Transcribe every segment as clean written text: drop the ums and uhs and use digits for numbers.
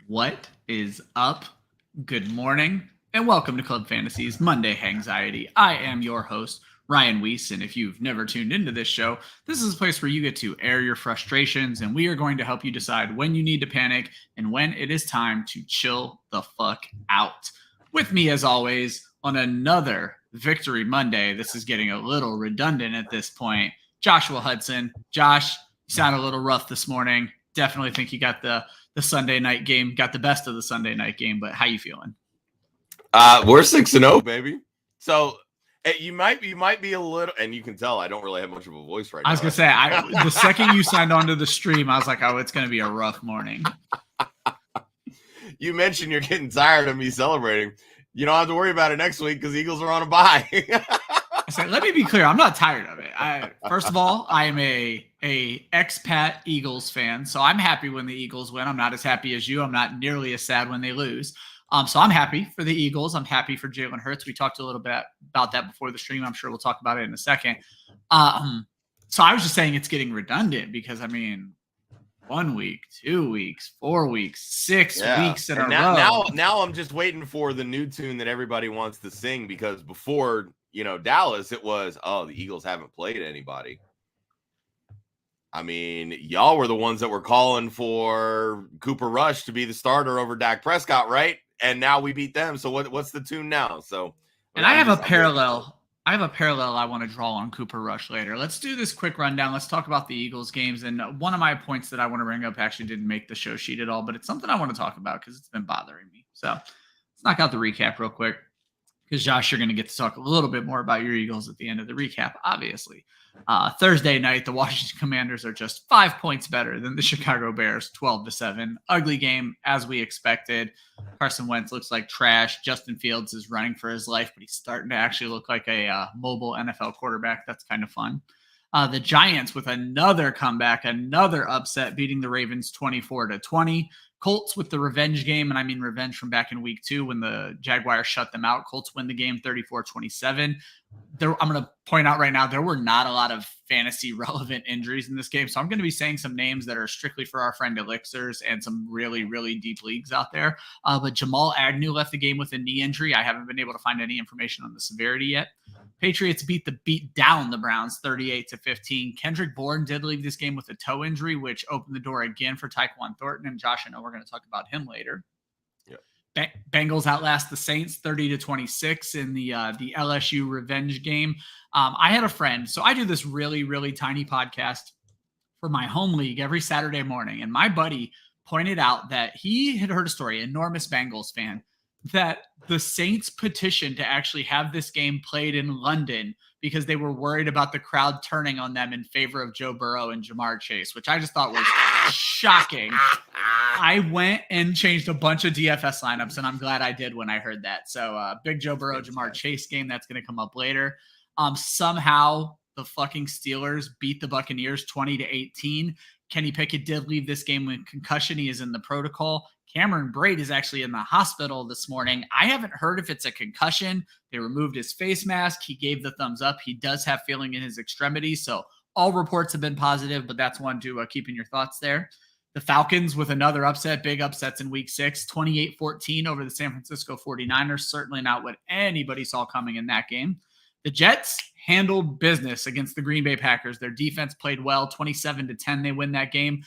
What is up? Good morning, and welcome to Club Fantasy's Monday Hangxiety. I am your host, Ryan Weisse, and if you've never tuned into this show, this is a place where you get to air your frustrations, and we are going to help you decide when you need to panic and when it is time to chill the fuck out. With me, as always, on another Victory Monday, this is getting a little redundant at this point, Joshua Hudson. Josh, you sound a little rough this morning. Definitely think you got the Sunday night game, got the best of the Sunday night game, but how you feeling? We're 6-0, baby. So you might be a little, and you can tell I don't really have much of a voice right now. I was gonna say, the second you signed on to the stream, I was like, oh, it's gonna be a rough morning. You mentioned you're getting tired of me celebrating. You don't have to worry about it next week because Eagles are on a bye. I said, let me be clear, I'm not tired of it. First of all, I am a expat Eagles fan, so I'm happy when the Eagles win. I'm not as happy as you. I'm not nearly as sad when they lose. So I'm happy for the Eagles. I'm happy for Jalen Hurts. We talked a little bit about that before the stream. I'm sure we'll talk about it in a second. So I was just saying it's getting redundant because, 1 week, 2 weeks, 4 weeks, 6 weeks in a row. Now I'm just waiting for the new tune that everybody wants to sing because before, Dallas, it was, the Eagles haven't played anybody. Y'all were the ones that were calling for Cooper Rush to be the starter over Dak Prescott, right? And now we beat them. So what's the tune now? So, and I have a parallel I want to draw on Cooper Rush later. Let's do this quick rundown. Let's talk about the Eagles games. And one of my points that I want to bring up actually didn't make the show sheet at all, but it's something I want to talk about because it's been bothering me. So let's knock out the recap real quick because, Josh, you're going to get to talk a little bit more about your Eagles at the end of the recap, obviously. Thursday night, the Washington Commanders are just 5 points better than the Chicago Bears, 12-7. Ugly game, as we expected. Carson Wentz looks like trash. Justin Fields is running for his life, but he's starting to actually look like a mobile NFL quarterback. That's kind of fun. The Giants with another comeback, another upset, beating the Ravens 24-20. Colts with the revenge game, and I mean revenge from back in week 2 when the Jaguars shut them out. Colts win the game 34-27. I'm going to point out right now, there were not a lot of fantasy relevant injuries in this game. So I'm going to be saying some names that are strictly for our friend Elixirs and some really, really deep leagues out there. But Jamal Agnew left the game with a knee injury. I haven't been able to find any information on the severity yet. Patriots beat down the Browns 38-15. Kendrick Bourne did leave this game with a toe injury, which opened the door again for Tyquan Thornton. And Josh, I know we're going to talk about him later. Bengals outlast the Saints 30-26 in the LSU revenge game. I had a friend. So I do this really, really tiny podcast for my home league every Saturday morning. And my buddy pointed out that he had heard a story, enormous Bengals fan, that the Saints petitioned to actually have this game played in London because they were worried about the crowd turning on them in favor of Joe Burrow and Jamar Chase, which I just thought was shocking. I went and changed a bunch of DFS lineups, and I'm glad I did when I heard that. So big Joe Burrow, Jamar Chase game, that's going to come up later. Somehow the fucking Steelers beat the Buccaneers 20-18. Kenny Pickett did leave this game with concussion. He is in the protocol. Cameron Brate is actually in the hospital this morning. I haven't heard if it's a concussion. They removed his face mask. He gave the thumbs up. He does have feeling in his extremities. So all reports have been positive, but that's one to keep in your thoughts there. The Falcons with another upset, big upsets in week 6, 28-14 over the San Francisco 49ers. Certainly not what anybody saw coming in that game. The Jets handled business against the Green Bay Packers. Their defense played well, 27-10. They win that game.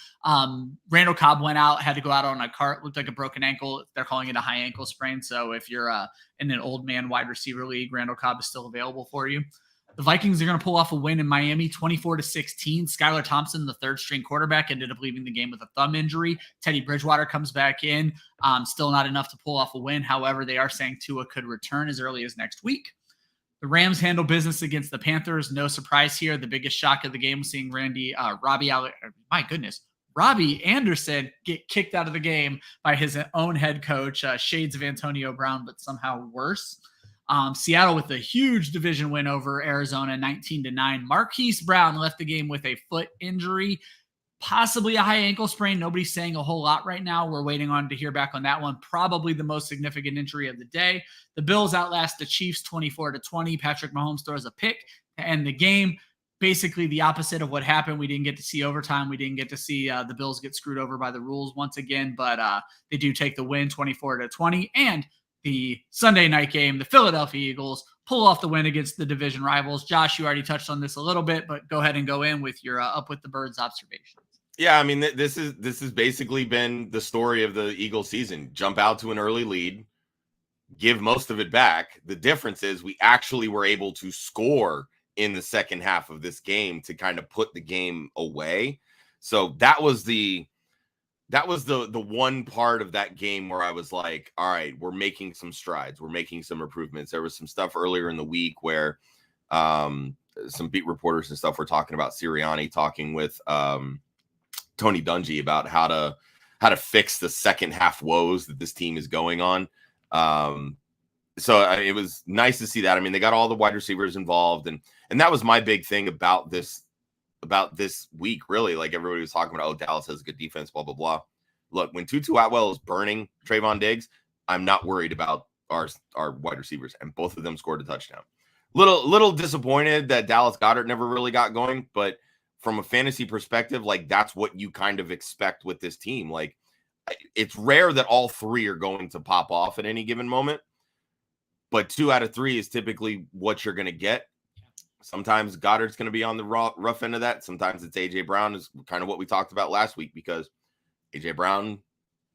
Randall Cobb went out, had to go out on a cart, looked like a broken ankle. They're calling it a high ankle sprain. So if you're in an old man wide receiver league, Randall Cobb is still available for you. The Vikings are going to pull off a win in Miami, 24-16. Skylar Thompson, the third string quarterback, ended up leaving the game with a thumb injury. Teddy Bridgewater comes back in. Still not enough to pull off a win. However, they are saying Tua could return as early as next week. The Rams handle business against the Panthers. No surprise here. The biggest shock of the game was seeing Robbie Anderson get kicked out of the game by his own head coach, shades of Antonio Brown, but somehow worse. Seattle with a huge division win over Arizona, 19-9. Marquise Brown left the game with a foot injury, possibly a high ankle sprain. Nobody's saying a whole lot right now. We're waiting on to hear back on that one. Probably the most significant injury of the day. The Bills outlast the Chiefs 24-20. Patrick Mahomes throws a pick to end the game. basically the opposite of what happened. We didn't get to see overtime. We didn't get to see the Bills get screwed over by the rules once again, but they do take the win 24-20. And the Sunday night game, the Philadelphia Eagles pull off the win against the division rivals. Josh, you already touched on this a little bit, but go ahead and go in with your up with the birds observations. Yeah, I mean, this has basically been the story of the Eagles season. Jump out to an early lead, give most of it back. The difference is we actually were able to score in the second half of this game to kind of put the game away. So that was the one part of that game where I was like, all right, we're making some strides. We're making some improvements. There was some stuff earlier in the week where some beat reporters and stuff were talking about Sirianni talking with Tony Dungy about how to fix the second half woes that this team is going on. So it was nice to see that. I mean, they got all the wide receivers involved, and that was my big thing about this week, really. Like, everybody was talking about, oh, Dallas has a good defense, blah, blah, blah. Look, when Tutu Atwell is burning Trayvon Diggs, I'm not worried about our wide receivers, and both of them scored a touchdown. Little disappointed that Dallas Goedert never really got going, but from a fantasy perspective, like, that's what you kind of expect with this team. Like, it's rare that all three are going to pop off at any given moment, but 2 out of 3 is typically what you're going to get. Sometimes Goddard's going to be on the rough end of that. Sometimes it's A.J. Brown, is kind of what we talked about last week, because A.J. Brown,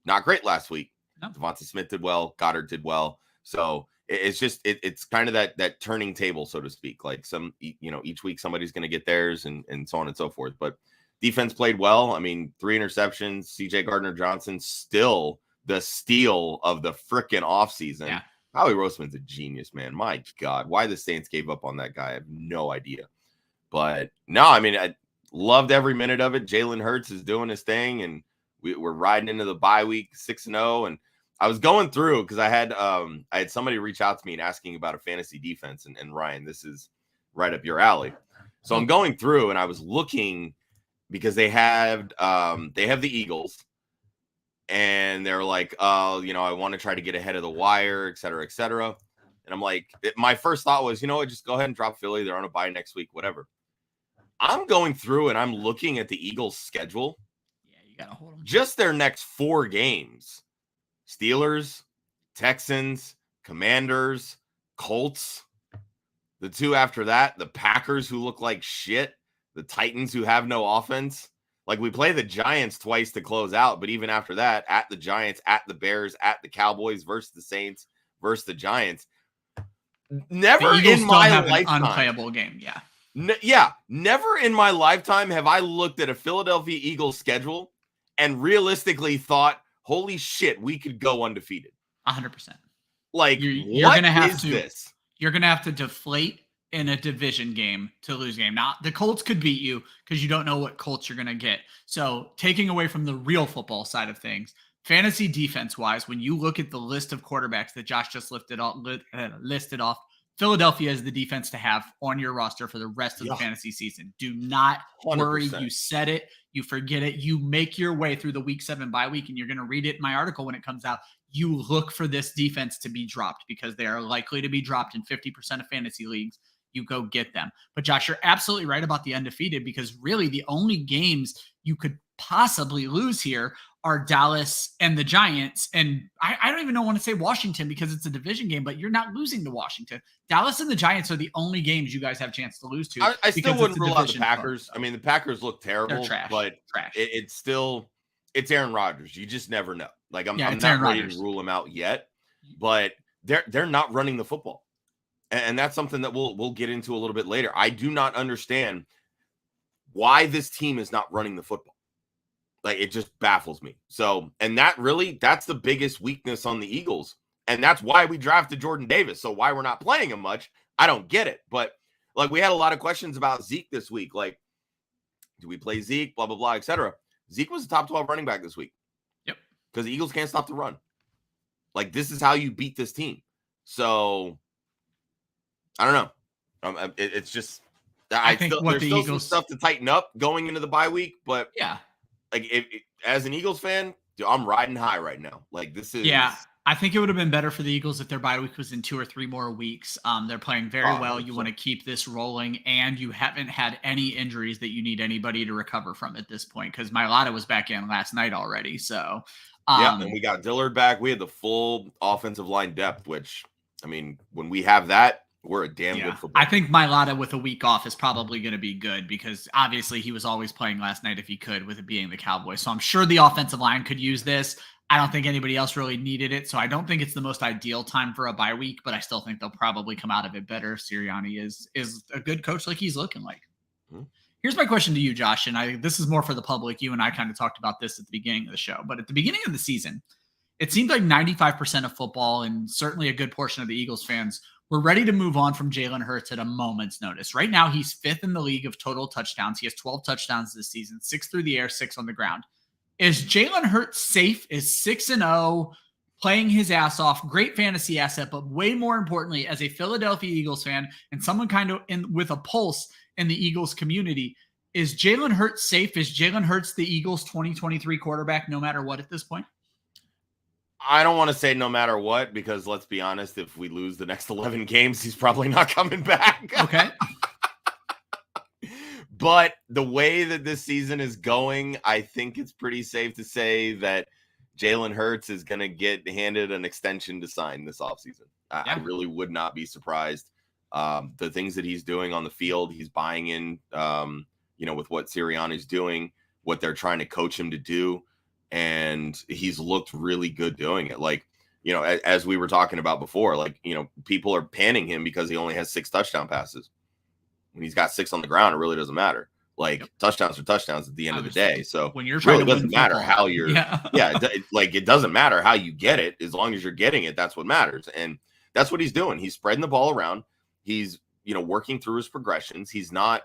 not great last week. No. Devonta Smith did well. Goddard did well. So it's just, it's kind of that turning table, so to speak. Like, each week somebody's going to get theirs and so on and so forth. But defense played well. I mean, 3 interceptions. C.J. Gardner-Johnson, still the steal of the frickin' offseason. Yeah. Howie Roseman's a genius, man. My God, why the Saints gave up on that guy, I have no idea. But no, I mean, I loved every minute of it. Jalen Hurts is doing his thing, and we're riding into the bye week 6-0. And I was going through, because I had somebody reach out to me and asking about a fantasy defense, and Ryan, this is right up your alley. So I'm going through, and I was looking, because they have the Eagles. And they're like, I want to try to get ahead of the wire, et cetera, et cetera. And I'm like, my first thought was, just go ahead and drop Philly. They're on a bye next week, whatever. I'm going through and I'm looking at the Eagles' schedule. Yeah, you got to hold them. Just their next 4 games: Steelers, Texans, Commanders, Colts. The 2 after that, the Packers, who look like shit. The Titans, who have no offense. Like, we play the Giants twice to close out, but even after that, at the Giants, at the Bears, at the Cowboys, versus the Saints, versus the Giants. Never in my lifetime, an unplayable game. Yeah. Never in my lifetime have I looked at a Philadelphia Eagles schedule and realistically thought, holy shit, we could go undefeated. 100%. Like, you're what gonna have is to, this? You're going to have to deflate in a division game to lose game. Now, the Colts could beat you because you don't know what Colts you're going to get. So, taking away from the real football side of things, fantasy defense-wise, when you look at the list of quarterbacks that Josh just listed off, Philadelphia is the defense to have on your roster for the rest of the fantasy season. Do not 100%. worry. You said it. You forget it. You make your way through the week 7 bye week, and you're going to read it in my article when it comes out. You look for this defense to be dropped because they are likely to be dropped in 50% of fantasy leagues. You go get them. But Josh, you're absolutely right about the undefeated, because really the only games you could possibly lose here are Dallas and the Giants. And I don't even want to say Washington because it's a division game, but you're not losing to Washington. Dallas and the Giants are the only games you guys have a chance to lose to. I still wouldn't rule out the Packers. I mean, the Packers look terrible. They're trash. But trash. It's Aaron Rodgers. You just never know. Like, I'm not Aaron ready Rodgers to rule him out yet, but they're not running the football. And that's something that we'll get into a little bit later. I do not understand why this team is not running the football. Like, it just baffles me. So, and that's the biggest weakness on the Eagles. And that's why we drafted Jordan Davis. So why we're not playing him much, I don't get it. But, like, we had a lot of questions about Zeke this week. Like, do we play Zeke, blah, blah, blah, et cetera. Zeke was the top 12 running back this week. Yep. Because the Eagles can't stop the run. Like, this is how you beat this team. So, I don't know. It's just, I think there's still some stuff to tighten up going into the bye week, but yeah, like, as an Eagles fan, dude, I'm riding high right now. Like, this is, I think it would have been better for the Eagles if their bye week was in 2 or 3 more weeks. They're playing very well. You want to keep this rolling, and you haven't had any injuries that you need anybody to recover from at this point, because Mailata was back in last night already. So, yeah, and we got Dillard back. We had the full offensive line depth, which, I mean, when we have that, we're a damn good football. I think Mailata with a week off is probably going to be good, because obviously he was always playing last night if he could, with it being the Cowboys. So I'm sure the offensive line could use this. I don't think anybody else really needed it. So I don't think it's the most ideal time for a bye week, but I still think they'll probably come out of it better. Sirianni is a good coach, like he's looking like. Mm-hmm. Here's my question to you, Josh, and this is more for the public. You and I kind of talked about this at the beginning of the show, but at the beginning of the season, it seemed like 95% of football, and certainly a good portion of the Eagles fans, were ready to move on from Jalen Hurts at a moment's notice. Right now, he's 5th in the league of total touchdowns. He has 12 touchdowns this season, 6 through the air, 6 on the ground. Is Jalen Hurts safe? Is 6-0, playing his ass off? Great fantasy asset, but way more importantly, as a Philadelphia Eagles fan and someone kind of with a pulse in the Eagles community, is Jalen Hurts safe? Is Jalen Hurts the Eagles 2023 quarterback no matter what at this point? I don't want to say no matter what, because let's be honest, if we lose the next 11 games, he's probably not coming back. Okay. But the way that this season is going, I think it's pretty safe to say that Jalen Hurts is going to get handed an extension to sign this offseason. I really would not be surprised. The things that he's doing on the field, he's buying in, with what Sirianni's doing, what they're trying to coach him to do. And he's looked really good doing it. Like, as we were talking about before, like, people are panning him because he only has 6 touchdown passes. When he's got 6 on the ground, it really doesn't matter. Like, touchdowns are touchdowns at the end of the day. So when you're trying, it doesn't matter how you're, it doesn't matter how you get it. As long as you're getting it, that's what matters. And that's what he's doing. He's spreading the ball around. He's, working through his progressions. He's not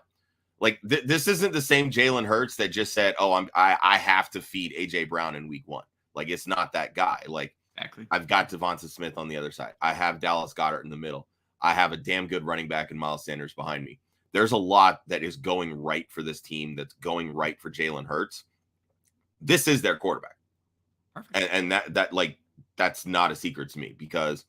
like, this isn't the same Jalen Hurts that just said, oh, I have to feed AJ Brown in week 1. Like, it's not that guy. Like, exactly. I've got Devonta Smith on the other side. I have Dallas Goedert in the middle. I have a damn good running back in Miles Sanders behind me. There's a lot that is going right for this team, that's going right for Jalen Hurts. This is their quarterback. Perfect. And that's not a secret to me, because,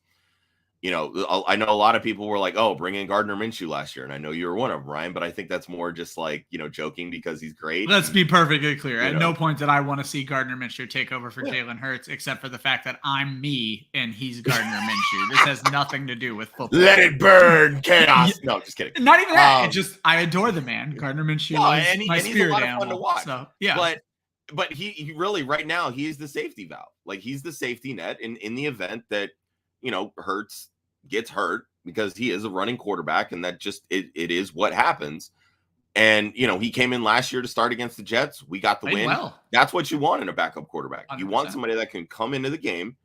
I know a lot of people were like, oh, bring in Gardner Minshew last year. And I know you were one of them, Ryan, but I think that's more just like, joking because he's great. Let's be perfectly clear. At no point did I want to see Gardner Minshew take over for Jalen Hurts, except for the fact that I'm me and he's Gardner Minshew. This has nothing to do with football. Let it burn, chaos. No, just kidding. Not even that. I adore the man. Gardner Minshew is my spirit he's a lot animal. of fun to watch. So, yeah. But he really, right now, he is the safety valve. Like, he's the safety net in the event that, Hurts gets hurt, because he is a running quarterback, and that just it is what happens. And he came in last year to start against the Jets. We got the win. Well. That's what you want in a backup quarterback. 100%. You want somebody that can come into the game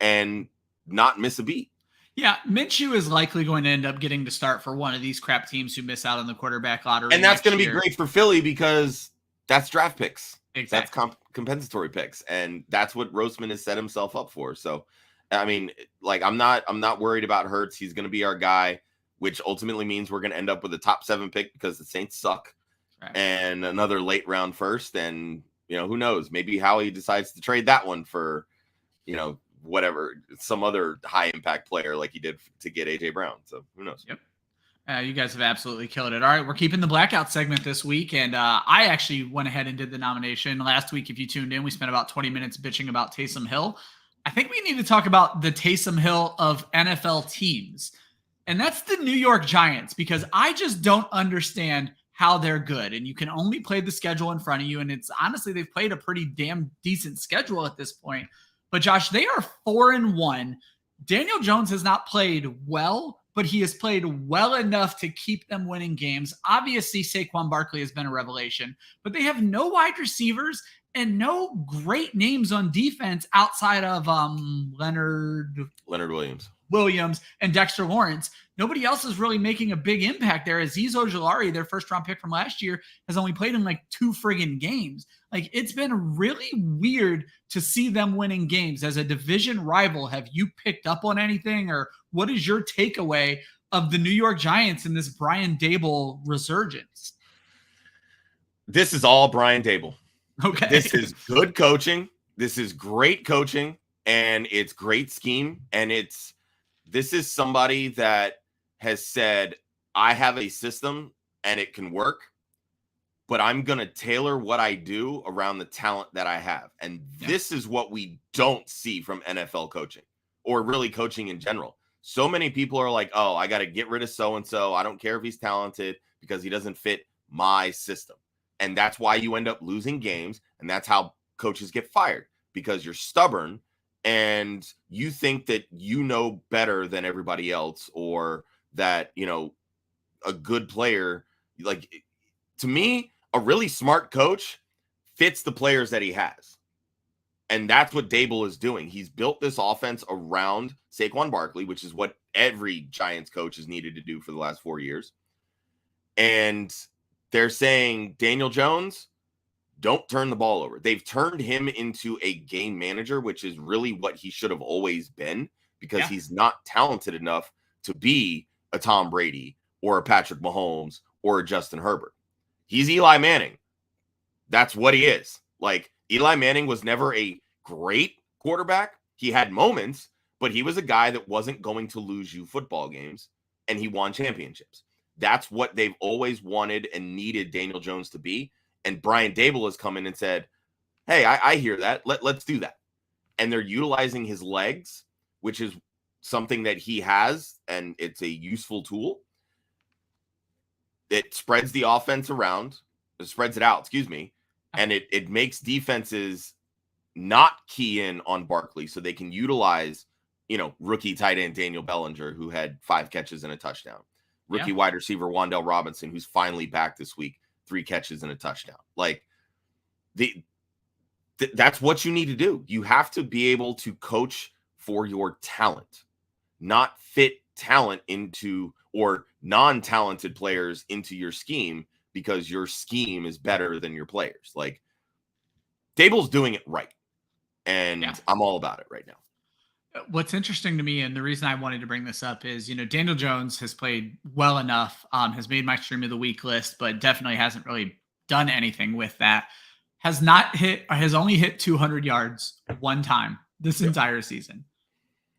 and not miss a beat. Yeah, Minshew is likely going to end up getting to start for one of these crap teams who miss out on the quarterback lottery. And that's going to be great for Philly, because that's draft picks. Exactly. That's compensatory picks, and that's what Roseman has set himself up for. So, I mean, like, I'm not worried about Hurts. He's going to be our guy, which ultimately means we're going to end up with a top 7 pick, because the Saints suck, and another late round first. And, who knows, maybe Howie decides to trade that one for, whatever, some other high impact player like he did to get AJ Brown. So who knows? Yep. You guys have absolutely killed it. All right, we're keeping the blackout segment this week, and I actually went ahead and did the nomination. Last week, if you tuned in, we spent about 20 minutes bitching about Taysom Hill. I think we need to talk about the Taysom Hill of NFL teams, and that's the New York Giants, because I just don't understand how they're good, and you can only play the schedule in front of you, and it's honestly, they've played a pretty damn decent schedule at this point. But Josh, they are 4-1. Daniel Jones has not played well, but he has played well enough to keep them winning games. Obviously, Saquon Barkley has been a revelation, but they have no wide receivers and no great names on defense outside of Leonard Williams and Dexter Lawrence. Nobody else is really making a big impact there. Azeez Ojulari, their first round pick from last year, has only played in like 2 friggin' games. Like, it's been really weird to see them winning games. As a division rival, have you picked up on anything, or what is your takeaway of the New York Giants in this Brian Daboll resurgence? This is all Brian Daboll. Okay. This is good coaching. This is great coaching. and it's great scheme. And this is somebody that has said, I have a system and it can work, but I'm going to tailor what I do around the talent that I have. And this is what we don't see from NFL coaching, or really coaching in general. So many people are like, oh, I got to get rid of so-and-so. I don't care if he's talented because he doesn't fit my system. And that's why you end up losing games. And that's how coaches get fired, because you're stubborn and you think that you know better than everybody else, or that, you know, a good player, like, to me, a really smart coach fits the players that he has. And that's what Dable is doing. He's built this offense around Saquon Barkley, which is what every Giants coach has needed to do for the last 4 years. And they're saying, Daniel Jones, don't turn the ball over. They've turned him into a game manager, which is really what he should have always been, because he's not talented enough to be a Tom Brady or a Patrick Mahomes or a Justin Herbert. He's Eli Manning. That's what he is. Like, Eli Manning was never a great quarterback. He had moments, but he was a guy that wasn't going to lose you football games, and he won championships. That's what they've always wanted and needed Daniel Jones to be. And Brian Dable has come in and said, hey, I hear that. Let's do that. And they're utilizing his legs, which is something that he has, and it's a useful tool. It spreads the offense around, it spreads it out, excuse me, and it makes defenses not key in on Barkley so they can utilize, you know, rookie tight end Daniel Bellinger, who had 5 catches and a touchdown. Rookie wide receiver Wan'Dale Robinson, who's finally back this week, 3 catches and a touchdown. Like, that's what you need to do. You have to be able to coach for your talent, not fit talent into, or non-talented players into your scheme because your scheme is better than your players. Like, Dable's doing it right, and I'm all about it right now. What's interesting to me, and the reason I wanted to bring this up is, you know, Daniel Jones has played well enough, has made my stream of the week list, but definitely hasn't really done anything with that. Has only hit 200 yards one time this entire season.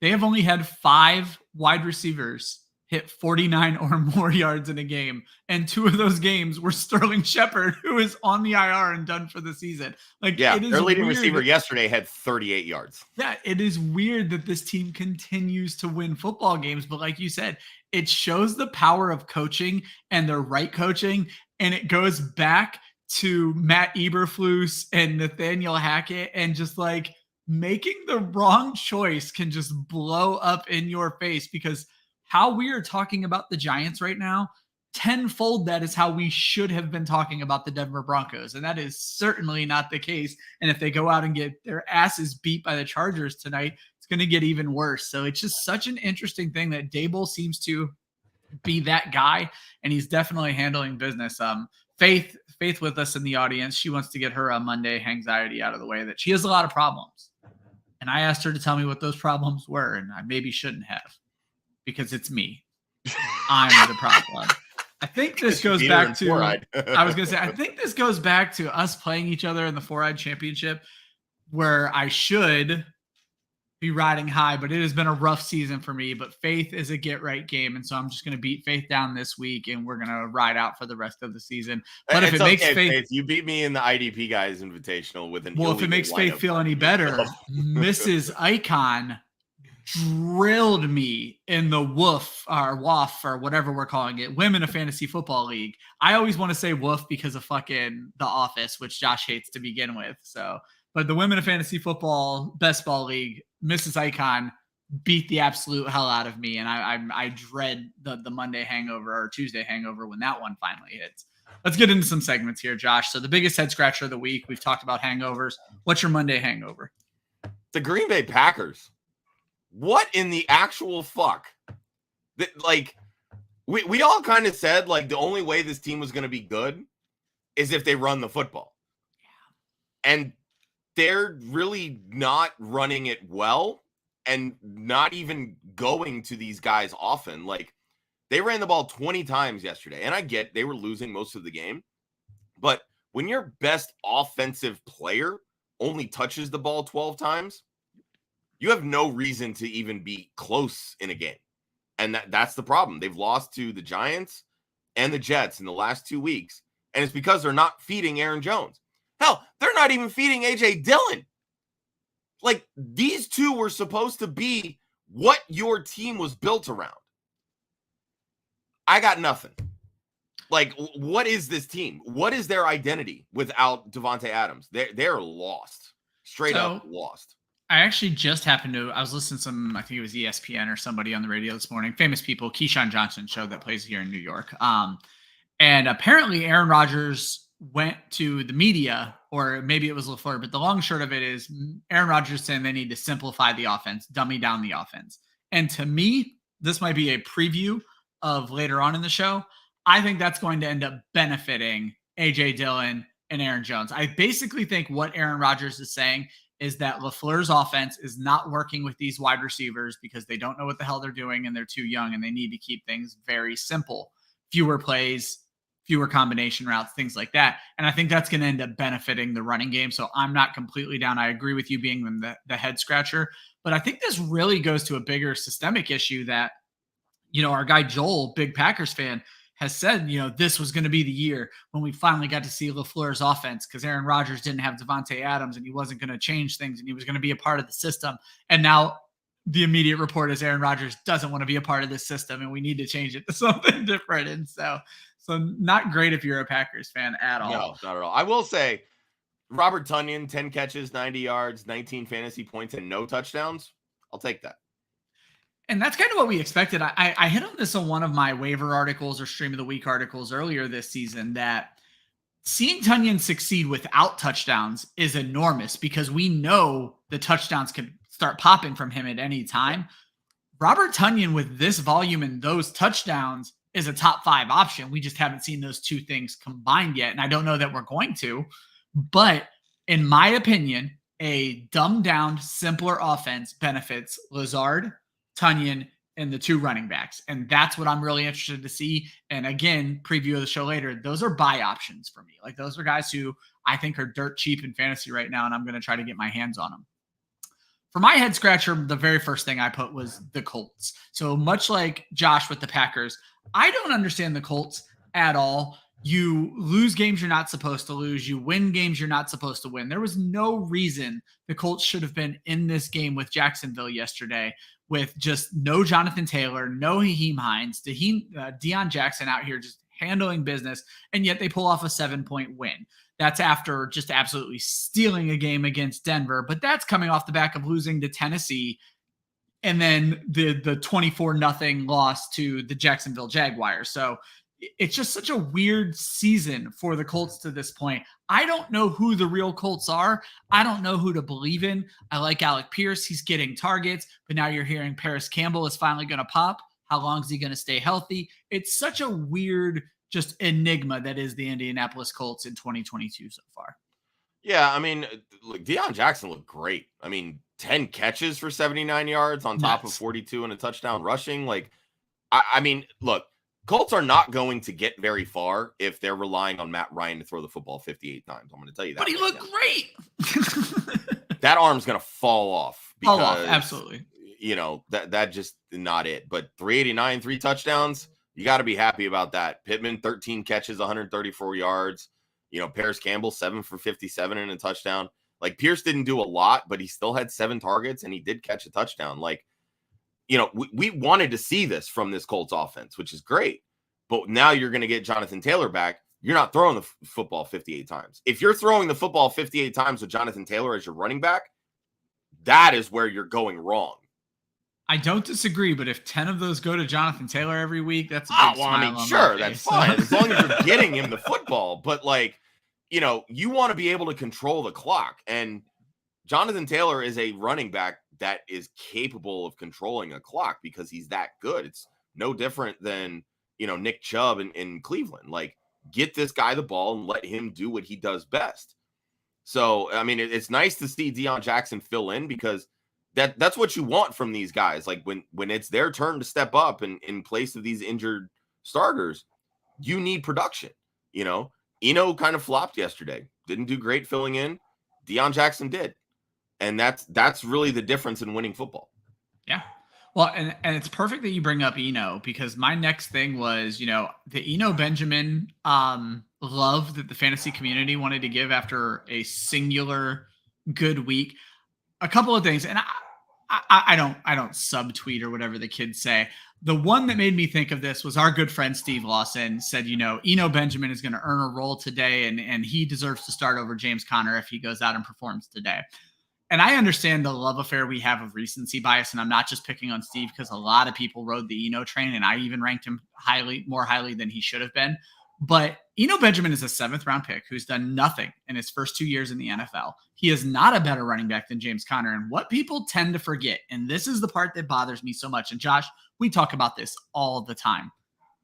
They have only had 5 wide receivers hit 49 or more yards in a game. And 2 of those games were Sterling Shepard, who is on the IR and done for the season. Like, it is their leading receiver yesterday had 38 yards. Yeah, it is weird that this team continues to win football games. But like you said, it shows the power of coaching and the right coaching. And it goes back to Matt Eberflus and Nathaniel Hackett, and just like making the wrong choice can just blow up in your face, because how we are talking about the Giants right now, tenfold that is how we should have been talking about the Denver Broncos. And that is certainly not the case. And if they go out and get their asses beat by the Chargers tonight, it's going to get even worse. So it's just such an interesting thing that Dable seems to be that guy, and he's definitely handling business. Faith with us in the audience, she wants to get her Monday Hangxiety out of the way, that she has a lot of problems. And I asked her to tell me what those problems were, and I maybe shouldn't have, because it's me. I'm the problem. I think this goes back to, I was going to say, I think this goes back to us playing each other in the 4-eyed championship, where I should be riding high, but it has been a rough season for me. But Faith is a get right game. And so I'm just going to beat Faith down this week, and we're going to ride out for the rest of the season. But if it makes Faith, you beat me in the IDP guys invitational with an if it makes Faith feel any better, Mrs. Icon drilled me in the WAF or whatever we're calling it, Women of Fantasy Football League. I always want to say WOOF because of fucking The Office, which Josh hates to begin with. So, but the Women of Fantasy Football Best Ball League, Mrs. Icon beat the absolute hell out of me, and I dread the Monday hangover or Tuesday hangover when that one finally hits. Let's get into some segments here, Josh. So the biggest head scratcher of the week, we've talked about hangovers. What's your Monday hangover? The Green Bay Packers. What in the actual fuck? Like, we all kind of said, like, the only way this team was going to be good is if they run the football. Yeah. And they're really not running it well, and not even going to these guys often. Like, they ran the ball 20 times yesterday, and I get they were losing most of the game. But when your best offensive player only touches the ball 12 times, You have no reason to even be close in a game. And that's the problem. They've lost to the Giants and the Jets in the last 2 weeks. And it's because they're not feeding Aaron Jones. Hell, they're not even feeding A.J. Dillon. Like, these two were supposed to be what your team was built around. I got nothing. Like, what is this team? What is their identity without Devontae Adams? They're lost. Straight up lost. I actually just happened to, I was listening to some, I think it was ESPN or somebody on the radio this morning, famous people, Keyshawn Johnson show that plays here in New York. And apparently Aaron Rodgers went to the media, or maybe it was LaFleur, but the long and short of it is Aaron Rodgers saying they need to simplify the offense, dummy down the offense. And to me, this might be a preview of later on in the show. I think that's going to end up benefiting A.J. Dillon and Aaron Jones. I basically think what Aaron Rodgers is saying is that LaFleur's offense is not working with these wide receivers because they don't know what the hell they're doing and they're too young and they need to keep things very simple. Fewer plays, fewer combination routes, things like that. And I think that's going to end up benefiting the running game. So I'm not completely down. I agree with you being the head scratcher. But I think this really goes to a bigger systemic issue that, our guy Joel, big Packers fan, has said, this was going to be the year when we finally got to see LaFleur's offense because Aaron Rodgers didn't have Devontae Adams and he wasn't going to change things and he was going to be a part of the system. And now the immediate report is Aaron Rodgers doesn't want to be a part of this system and we need to change it to something different. And so not great if you're a Packers fan at all. No, not at all. I will say Robert Tonyan, 10 catches, 90 yards, 19 fantasy points, and no touchdowns. I'll take that. And that's kind of what we expected. I hit on this on one of my waiver articles or stream of the week articles earlier this season that seeing Tonyan succeed without touchdowns is enormous because we know the touchdowns could start popping from him at any time. Robert Tonyan with this volume and those touchdowns is a top 5 option. We just haven't seen those two things combined yet. And I don't know that we're going to, but in my opinion, a dumbed down, simpler offense benefits Lazard, Tonyan, and the 2 running backs. And that's what I'm really interested to see. And again, preview of the show later, those are buy options for me. Like those are guys who I think are dirt cheap in fantasy right now. And I'm going to try to get my hands on them. For my head scratcher, the very first thing I put was the Colts. So much like Josh with the Packers, I don't understand the Colts at all. You lose games you're not supposed to lose. You win games you're not supposed to win. There was no reason the Colts should have been in this game with Jacksonville yesterday with just no Jonathan Taylor, no Naheem Hines, Deion Jackson out here just handling business, and yet they pull off a 7-point win. That's after just absolutely stealing a game against Denver, but that's coming off the back of losing to Tennessee and then the 24-0 loss to the Jacksonville Jaguars. So it's just such a weird season for the Colts to this point. I don't know who the real Colts are. I don't know who to believe in. I like Alec Pierce. He's getting targets, but now you're hearing Paris Campbell is finally going to pop. How long is he going to stay healthy? It's such a weird just enigma that is the Indianapolis Colts in 2022 so far. Yeah, I mean, look, Deion Jackson looked great. I mean, 10 catches for 79 yards on top of 42 and a touchdown rushing. Like, I mean, look, Colts are not going to get very far if they're relying on Matt Ryan to throw the football 58 times. I'm going to tell you that. But he looked great. That arm's going to fall off. Because, absolutely. That just not it. But 389, 3 touchdowns, you got to be happy about that. Pittman, 13 catches, 134 yards. Paris Campbell, 7 for 57 and a touchdown. Like, Pierce didn't do a lot, but he still had 7 targets, and he did catch a touchdown. Like, we wanted to see this from this Colts offense, which is great. But now you're going to get Jonathan Taylor back. You're not throwing the football 58 times. If you're throwing the football 58 times with Jonathan Taylor as your running back, that is where you're going wrong. I don't disagree, but if 10 of those go to Jonathan Taylor every week, that's a big smile on sure, my that's face. fine. As long as you're getting him the football. But, you want to be able to control the clock. And Jonathan Taylor is a running back that is capable of controlling a clock because he's that good. It's no different than, Nick Chubb in Cleveland. Like, get this guy the ball and let him do what he does best. So, I mean, it's nice to see Deion Jackson fill in because that's what you want from these guys. Like, when it's their turn to step up and in place of these injured starters, you need production. Eno kind of flopped yesterday. Didn't do great filling in. Deion Jackson did. And that's really the difference in winning football. Yeah. Well, and it's perfect that you bring up Eno, because my next thing was, the Eno Benjamin love that the fantasy community wanted to give after a singular good week. A couple of things, and I don't subtweet or whatever the kids say. The one that made me think of this was our good friend Steve Lawson said, Eno Benjamin is going to earn a role today, and he deserves to start over James Conner if he goes out and performs today. And I understand the love affair we have of recency bias, and I'm not just picking on Steve, because a lot of people rode the Eno train, and I even ranked him more highly than he should have been. But Eno Benjamin is a 7th-round pick who's done nothing in his first 2 years in the NFL. He is not a better running back than James Conner. And what people tend to forget, and this is the part that bothers me so much, and Josh, we talk about this all the time.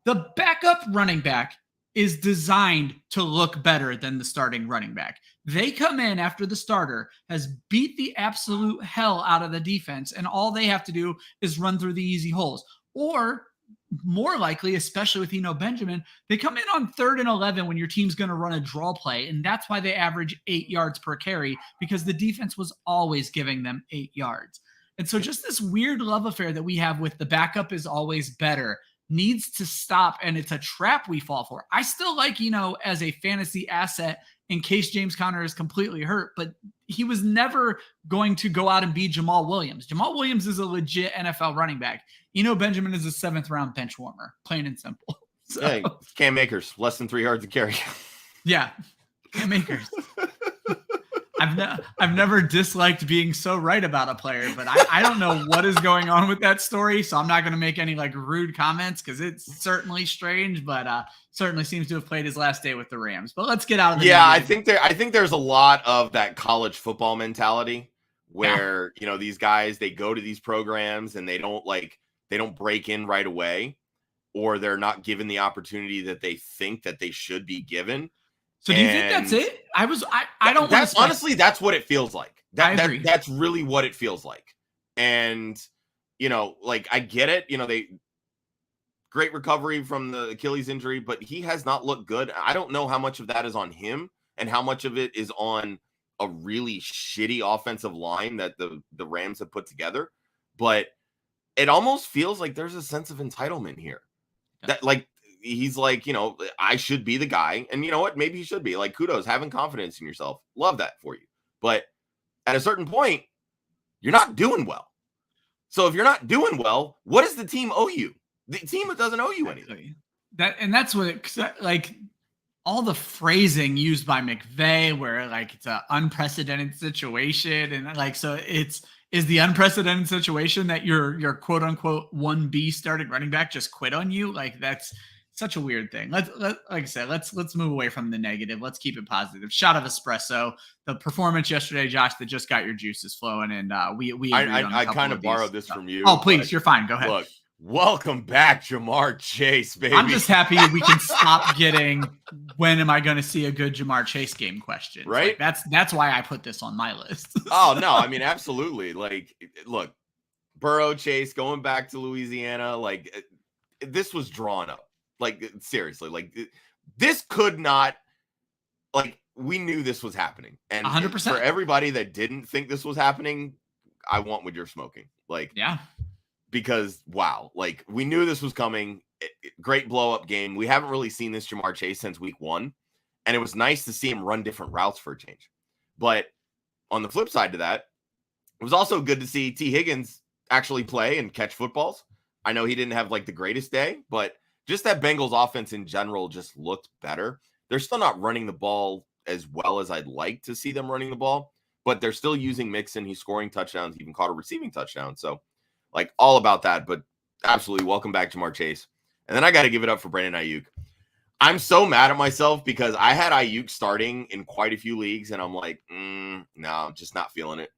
The backup running back is designed to look better than the starting running back. They come in after the starter has beat the absolute hell out of the defense, and all they have to do is run through the easy holes. Or more likely, especially with Eno Benjamin, they come in on 3rd and 11 when your team's going to run a draw play, and that's why they average 8 yards per carry, because the defense was always giving them 8 yards. And so just this weird love affair that we have with the backup is always better needs to stop, and it's a trap we fall for. I still like Eno as a fantasy asset in case James Conner is completely hurt, but he was never going to go out and be Jamal Williams. Jamal Williams is a legit NFL running back. Eno Benjamin is a 7th-round bench warmer, plain and simple. So, hey, Cam Akers, less than 3 yards a carry. Yeah, Cam Akers. I've never disliked being so right about a player, but I don't know what is going on with that story, so I'm not going to make any rude comments, because it's certainly strange, but certainly seems to have played his last day with the Rams. But let's get out of the I think there's a lot of that college football mentality where these guys, they go to these programs and they don't break in right away, or they're not given the opportunity that they think that they should be given. So do you think that's it? I don't want to. Honestly, that's what it feels like. I agree. That's really what it feels like. And, I get it. They great recovery from the Achilles injury, but he has not looked good. I don't know how much of that is on him and how much of it is on a really shitty offensive line that the Rams have put together. But it almost feels like there's a sense of entitlement here. Yeah. That he's I should be the guy. And you know what? Maybe he should be. Kudos, having confidence in yourself. Love that for you. But at a certain point, you're not doing well. So if you're not doing well, what does the team owe you? The team doesn't owe you anything. That's what all the phrasing used by McVay, where it's an unprecedented situation, and so is the unprecedented situation that your quote unquote 1B starting running back just quit on you? That's such a weird thing. Like I said, let's move away from the negative. Let's keep it positive. Shot of espresso. The performance yesterday, Josh, that just got your juices flowing, and I kind of borrowed this from you. Oh, please, you're fine. Go ahead. Look, welcome back, Jamar Chase, baby. I'm just happy we can stop getting when am I going to see a good Jamar Chase game questions. Right. That's why I put this on my list. Oh no, I mean absolutely. Look, Burrow, Chase going back to Louisiana. This was drawn up. Seriously, this could not, we knew this was happening. And 100%. For everybody that didn't think this was happening, I want what you're smoking. Yeah. Because, wow, we knew this was coming. Great blow-up game. We haven't really seen this Jamar Chase since week 1. And it was nice to see him run different routes for a change. But on the flip side to that, it was also good to see T. Higgins actually play and catch footballs. I know he didn't have, the greatest day, but just that Bengals offense in general just looked better. They're still not running the ball as well as I'd like to see them running the ball, but they're still using Mixon. He's scoring touchdowns, even caught a receiving touchdown. So, all about that, but absolutely welcome back to Jamar Chase. And then I got to give it up for Brandon Ayuk. I'm so mad at myself because I had Ayuk starting in quite a few leagues, and I'm no, I'm just not feeling it.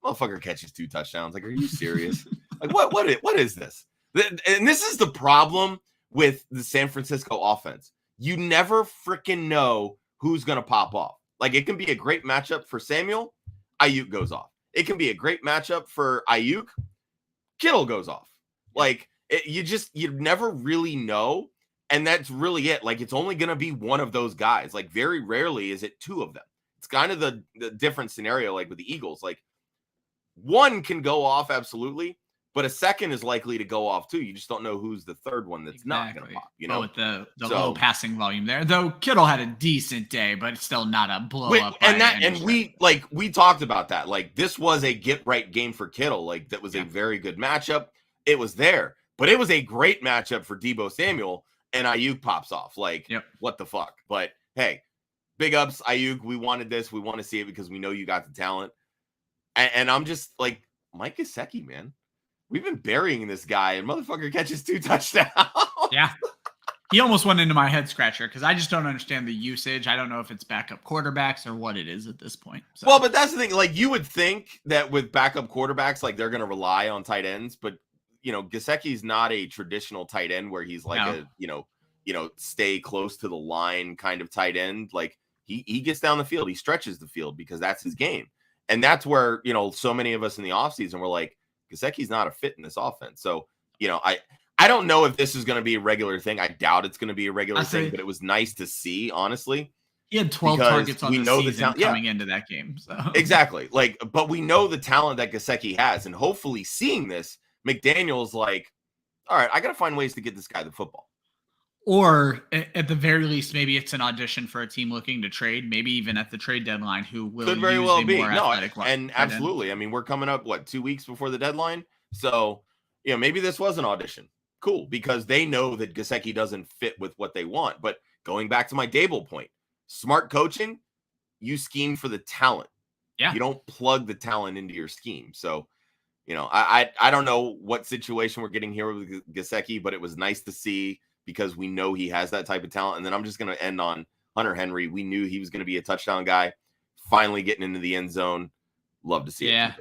Motherfucker catches 2 touchdowns. Are you serious? What is this? And this is the problem with the San Francisco offense. You never freaking know who's going to pop off. It can be a great matchup for Samuel, Ayuk goes off. It can be a great matchup for Ayuk, Kittle goes off. You never really know. And that's really it. It's only going to be one of those guys. Very rarely is it 2 of them. It's kind of the different scenario, with the Eagles. one can go off absolutely, but a second is likely to go off too. You just don't know who's the third one that's not going to pop, you know? With the low passing volume there, though Kittle had a decent day, but it's still not a blow up. And we talked about that. Like, this was a get right game for Kittle. Like, that was a very good matchup. It was there, but it was a great matchup for Deebo Samuel, and Ayuk pops off. Like, what the fuck? But hey, big ups, Ayuk. We wanted this. We want to see it because we know you got the talent. And I'm just like, Mike Gesicki, man. We've been burying this guy, and motherfucker catches 2 touchdowns. Yeah. He almost went into my head scratcher because I just don't understand the usage. I don't know if it's backup quarterbacks or what it is at this point. So. Well, but that's the thing. Like, you would think that with backup quarterbacks, like, they're going to rely on tight ends. But, you know, Gesicki's not a traditional tight end where he's like a, you know, stay close to the line kind of tight end. Like, he gets down the field. He stretches the field because that's his game. And that's where, you know, so many of us in the offseason were like, Gesicki's not a fit in this offense. So, you know, I don't know if this is going to be a regular thing. I doubt it's going to be a regular thing, but it was nice to see, honestly. He had 12 targets on the season coming into that game. So exactly. Like, but we know the talent that Gesicki has, and hopefully seeing this, McDaniel's like, all right, I got to find ways to get this guy the football. Or at the very least, maybe it's an audition for a team looking to trade, maybe even at the trade deadline, who will could very well be. No, and absolutely. I mean, we're coming up, 2 weeks before the deadline? So, you know, maybe this was an audition. Cool, because they know that Gesicki doesn't fit with what they want. But going back to my Dable point, smart coaching, you scheme for the talent. Yeah. You don't plug the talent into your scheme. So, you know, I don't know what situation we're getting here with Gesicki, but it was nice to see because we know he has that type of talent. And then I'm just going to end on Hunter Henry. We knew he was going to be a touchdown guy, finally getting into the end zone. Love to see it. Yeah.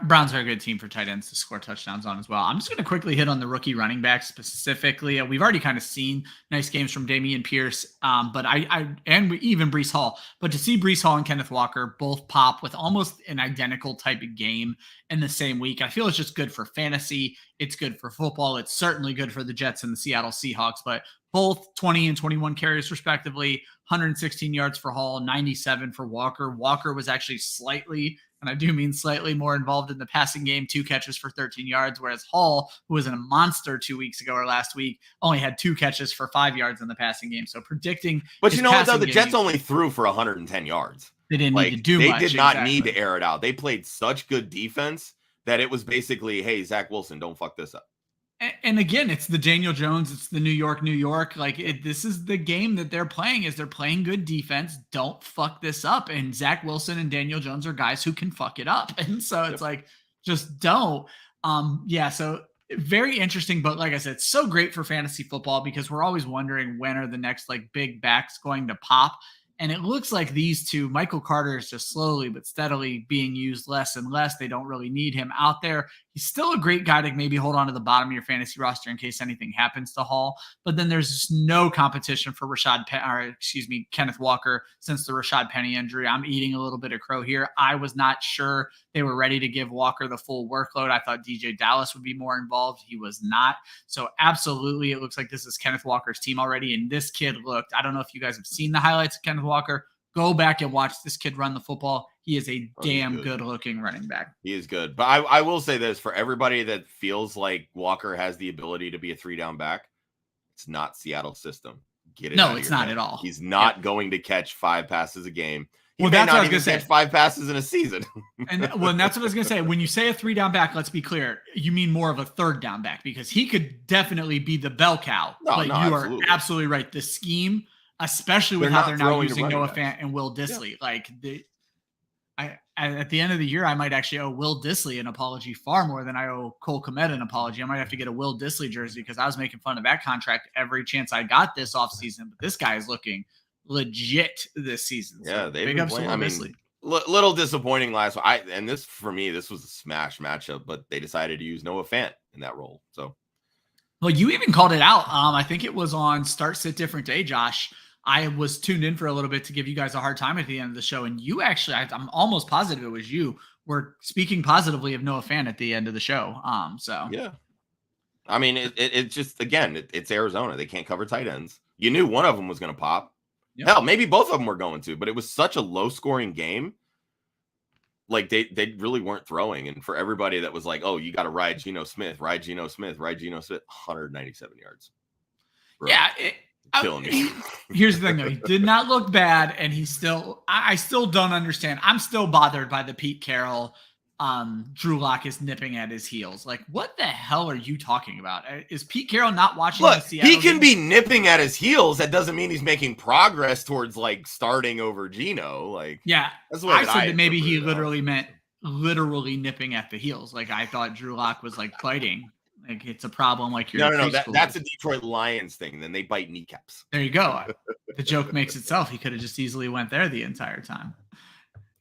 Browns are a good team for tight ends to score touchdowns on as well. I'm just going to quickly hit on the rookie running backs specifically. We've already kind of seen nice games from Dameon Pierce, but even Breece Hall. But to see Breece Hall and Kenneth Walker both pop with almost an identical type of game in the same week, I feel it's just good for fantasy. It's good for football. It's certainly good for the Jets and the Seattle Seahawks, but both 20 and 21 carries respectively, 116 yards for Hall, 97 for Walker. Walker was actually slightly, and I do mean slightly, more involved in the passing game, 2 catches for 13 yards, whereas Hall, who was a monster 2 weeks ago or last week, only had 2 catches for 5 yards in the passing game. So predicting. But you know what, though? The Jets only threw for 110 yards. They didn't need to do much. They did not need to air it out. They played such good defense that it was basically, hey, Zach Wilson, don't fuck this up. And again, it's the Daniel Jones. It's the New York. Like, this is the game that they're playing. Is they're playing good defense. Don't fuck this up. And Zach Wilson and Daniel Jones are guys who can fuck it up. And so it's like, just don't. So very interesting. But like I said, it's so great for fantasy football because we're always wondering when are the next like big backs going to pop. And it looks like these two, Michael Carter is just slowly but steadily being used less and less. They don't really need him out there. He's still a great guy to maybe hold on to the bottom of your fantasy roster in case anything happens to Hall. But then there's just no competition for Kenneth Walker since the Rashad Penny injury. I'm eating a little bit of crow here. I was not sure they were ready to give Walker the full workload. I thought DJ Dallas would be more involved. He was not. So absolutely, it looks like this is Kenneth Walker's team already. And this kid looked, I don't know if you guys have seen the highlights of Kenneth Walker. Go back and watch this kid run the football. He is a damn good looking running back. He is good. But I will say this, for everybody that feels like Walker has the ability to be a 3-down back, it's not Seattle's system. Get it? No, it's not at all. He's not going to catch 5 passes a game. He may not even catch 5 passes in a season. And that's what I was going to say. When you say a 3-down back, let's be clear. You mean more of a 3rd-down back because he could definitely be the bell cow. You are absolutely right. The scheme, especially with how they're now using Noah Fant and Will Dissly. At the end of the year, I might actually owe Will Dissly an apology far more than I owe Cole Kmet an apology. I might have to get a Will Dissly jersey because I was making fun of that contract every chance I got this offseason. But this guy is looking legit this season. Yeah, so they've been playing. I mean, little disappointing last one. This was a smash matchup, but they decided to use Noah Fant in that role. So, well, you even called it out. I think it was on Start Sit Different Day, Josh. I was tuned in for a little bit to give you guys a hard time at the end of the show. And you actually, I'm almost positive it was you, were speaking positively of Noah Fant at the end of the show. Yeah. I mean, it just, again, it's Arizona. They can't cover tight ends. You knew one of them was going to pop. Yep. Hell, maybe both of them were going to, but it was such a low scoring game. like they really weren't throwing. And for everybody that was like, oh, you got to ride Geno Smith, 197 yards. Bro, Yeah. killing me. Here's the thing, though. He did not look bad, and he still, I still don't understand. I'm still bothered by the Pete Carroll, Drew Lock is nipping at his heels. Like, what the hell are you talking about? Is Pete Carroll not watching Look, the Seattle he can game? be nipping at his heels. That doesn't mean he's making progress towards like starting over Geno. Like, Yeah, that's what I said that maybe he interpreted it. literally meant literally nipping at the heels. Like, I thought Drew Lock was like biting. Like, it's a problem. Like, you're No. That's a Detroit Lions thing. Then they bite kneecaps. There you go. The joke makes itself. He could have just easily went there the entire time.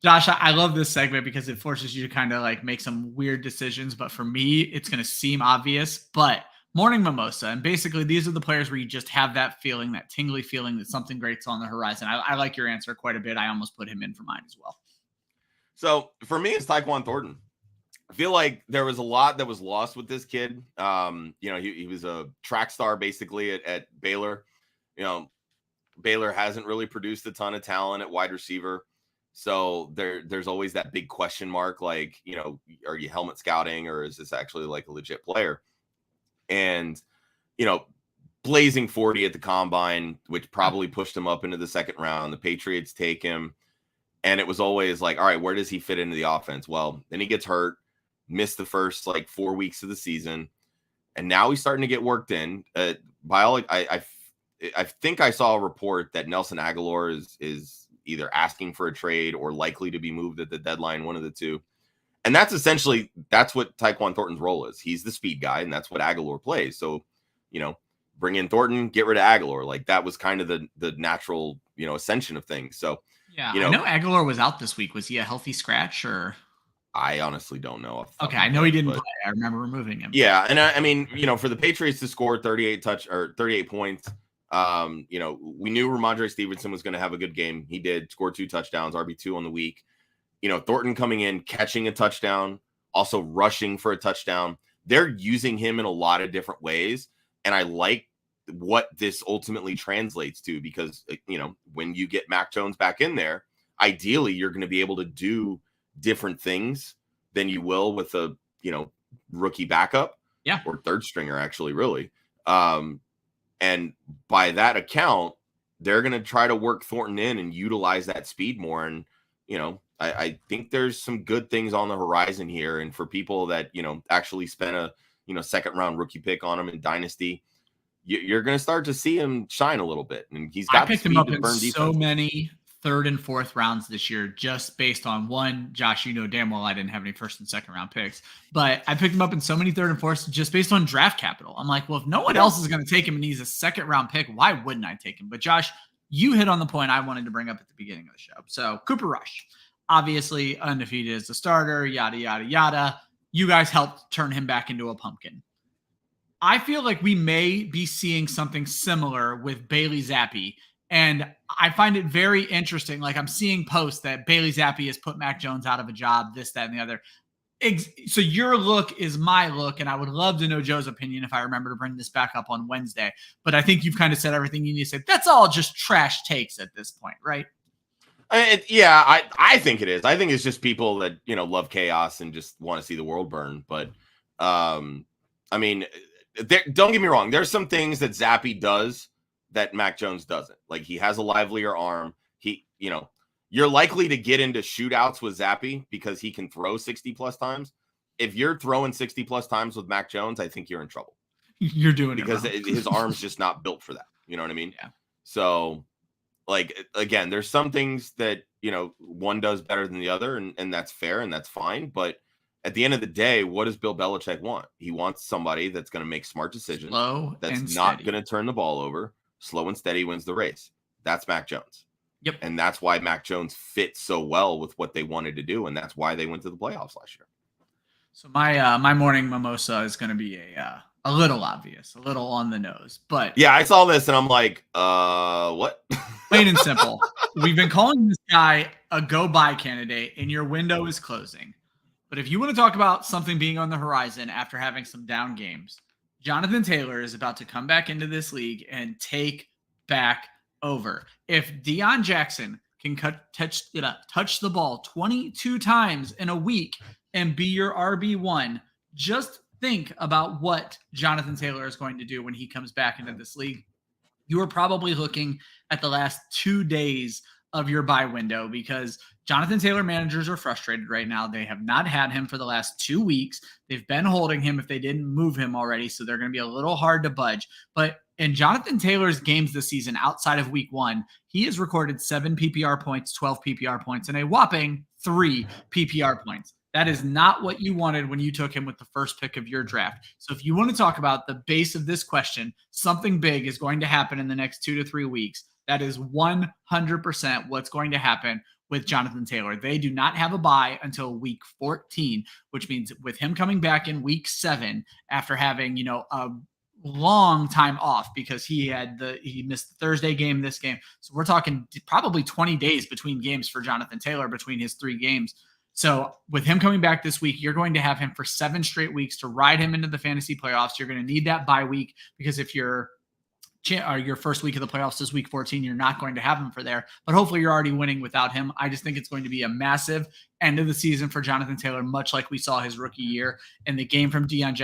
Josh, I love this segment because it forces you to kind of like make some weird decisions. But for me, it's going to seem obvious. But morning mimosa, and basically these are the players where you just have that feeling, that tingly feeling that something great's on the horizon. I like your answer quite a bit. I almost put him in for mine as well. So for me, it's Tyquan Thornton. I feel like there was a lot that was lost with this kid. He was a track star basically at Baylor. Baylor hasn't really produced a ton of talent at wide receiver. So there's always that big question mark, like, are you helmet scouting or is this actually like a legit player? And, blazing 40 at the combine, which probably pushed him up into the second round. The Patriots take him. And it was always like, all right, where does he fit into the offense? Well, then he gets hurt, missed the first like 4 weeks of the season. And now he's starting to get worked in. I think I saw a report that Nelson Aguilar is either asking for a trade or likely to be moved at the deadline, one of the two. And that's what Tyquan Thornton's role is. He's the speed guy, and that's what Aguilar plays. So, bring in Thornton, get rid of Aguilar. Like, that was kind of the natural, ascension of things. So, yeah, I know Aguilar was out this week. Was he a healthy scratch or? I honestly don't know. Okay, I know he didn't play. I remember removing him. Yeah, and I mean, for the Patriots to score 38 points, we knew Ramondre Stevenson was going to have a good game. He did score 2 touchdowns, RB2 on the week. Thornton coming in, catching a touchdown, also rushing for a touchdown. They're using him in a lot of different ways. And I like what this ultimately translates to because, when you get Mac Jones back in there, ideally you're going to be able to do different things than you will with a, rookie backup. Yeah. Or third stringer, actually, really. And by that account, they're going to try to work Thornton in and utilize that speed more. And, I think there's some good things on the horizon here. And for people that, actually spent a, second round rookie pick on him in Dynasty, you're going to start to see him shine a little bit. And he's got I picked him up in so many third and fourth rounds this year, just based on one, Josh, damn well I didn't have any first and second round picks, but I picked him up in so many third and fourths just based on draft capital. I'm like, well, if no one else is going to take him and he's a second round pick, why wouldn't I take him? But Josh, you hit on the point I wanted to bring up at the beginning of the show. So Cooper Rush, obviously undefeated as a starter, yada, yada, yada. You guys helped turn him back into a pumpkin. I feel like we may be seeing something similar with Bailey Zappi. And I find it very interesting. Like, I'm seeing posts that Bailey Zappi has put Mac Jones out of a job, this, that, and the other. So your look is my look, and I would love to know Joe's opinion if I remember to bring this back up on Wednesday. But I think you've kind of said everything you need to say. That's all just trash takes at this point, right? I think it is. I think it's just people that, love chaos and just want to see the world burn. But, don't get me wrong. There's some things that Zappi does that Mac Jones doesn't. Like, he has a livelier arm. You're likely to get into shootouts with Zappi because he can throw 60 plus times. If you're throwing 60 plus times with Mac Jones, I think you're in trouble. You're doing because it his arm's just not built for that. You know what I mean? Yeah. So, like, again, there's some things that, one does better than the other, and that's fair and that's fine. But at the end of the day, what does Bill Belichick want? He wants somebody that's going to make smart decisions, that's not going to turn the ball over. Slow and steady wins the race. That's Mac Jones. Yep. And that's why Mac Jones fits so well with what they wanted to do. And that's why they went to the playoffs last year. So my morning mimosa is going to be a little obvious, a little on the nose, but yeah, I saw this and I'm like, what? Plain and simple. We've been calling this guy a go-buy candidate and your window is closing. But if you want to talk about something being on the horizon after having some down games, Jonathan Taylor is about to come back into this league and take back over. If Deion Jackson can touch the ball 22 times in a week and be your RB1, just think about what Jonathan Taylor is going to do when he comes back into this league. You are probably looking at the last 2 days of your buy window because Jonathan Taylor managers are frustrated right now. They have not had him for the last 2 weeks. They've been holding him if they didn't move him already, so they're going to be a little hard to budge. But in Jonathan Taylor's games this season, outside of week 1, he has recorded 7 PPR points, 12 PPR points, and a whopping 3 PPR points. That is not what you wanted when you took him with the first pick of your draft. So if you want to talk about the base of this question, something big is going to happen in the next 2 to 3 weeks. That is 100% what's going to happen with Jonathan Taylor. They do not have a bye until week 14, which means with him coming back in week 7 after having, a long time off because he missed the Thursday game, this game. So we're talking probably 20 days between games for Jonathan Taylor between his 3 games. So with him coming back this week, you're going to have him for 7 straight weeks to ride him into the fantasy playoffs. You're going to need that bye week because if your first week of the playoffs is week 14, you're not going to have him for there. But hopefully you're already winning without him. I just think it's going to be a massive end of the season for Jonathan Taylor, much like we saw his rookie year. And the game from Deion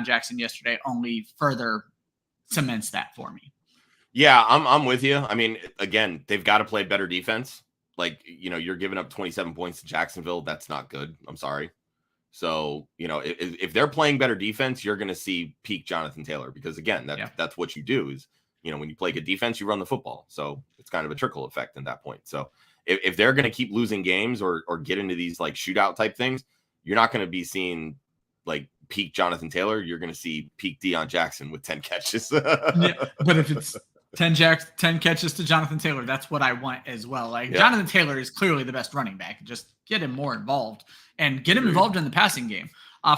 Jackson yesterday only further cements that for me. Yeah, I'm with you. I mean, again, they've got to play better defense. Like, you're giving up 27 points to Jacksonville. That's not good. I'm sorry. So, if they're playing better defense, you're going to see peak Jonathan Taylor because, again, that's what you do is, when you play good defense, you run the football. So it's kind of a trickle effect at that point. So if they're going to keep losing games or get into these like shootout type things, you're not going to be seeing like peak Jonathan Taylor. You're going to see peak Deion Jackson with 10 catches. Yeah, but if it's 10 catches to Jonathan Taylor, that's what I want as well. Like Jonathan Taylor is clearly the best running back. Just get him more involved and get him involved in the passing game.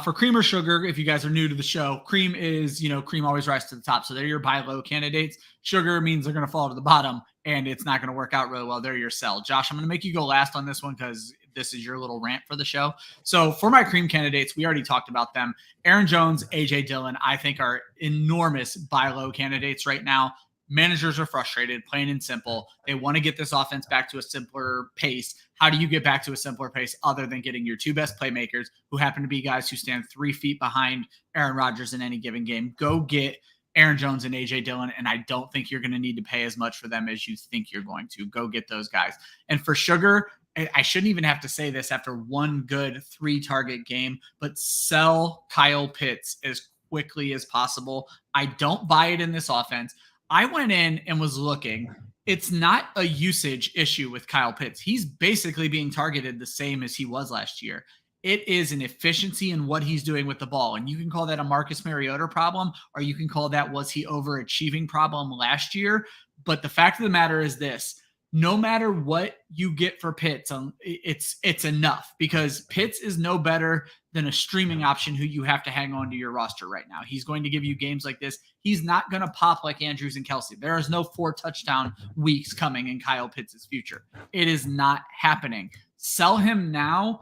For cream or sugar, if you guys are new to the show, cream is, cream always rises to the top. So they're your buy low candidates. Sugar means they're going to fall to the bottom and it's not going to work out really well. They're your sell. Josh, I'm going to make you go last on this one because this is your little rant for the show. So for my cream candidates, we already talked about them. Aaron Jones, AJ Dillon, I think are enormous buy low candidates right now. Managers are frustrated, plain and simple. They want to get this offense back to a simpler pace. How do you get back to a simpler pace other than getting your 2 best playmakers who happen to be guys who stand 3 feet behind Aaron Rodgers in any given game? Go get Aaron Jones and AJ Dillon, and I don't think you're going to need to pay as much for them as you think you're going to. Go get those guys. And for sugar, I shouldn't even have to say this after one good 3-target game, but sell Kyle Pitts as quickly as possible. I don't buy it in this offense. I went in and was looking. It's not a usage issue with Kyle Pitts. He's basically being targeted the same as he was last year. It is an efficiency in what he's doing with the ball. And you can call that a Marcus Mariota problem, or you can call that was he overachieving problem last year. But the fact of the matter is this. No matter what you get for Pitts, it's enough because Pitts is no better than a streaming option who you have to hang on to your roster right now. He's going to give you games like this. He's not going to pop like Andrews and Kelsey. There is no 4 touchdown weeks coming in Kyle Pitts' future. It is not happening. Sell him now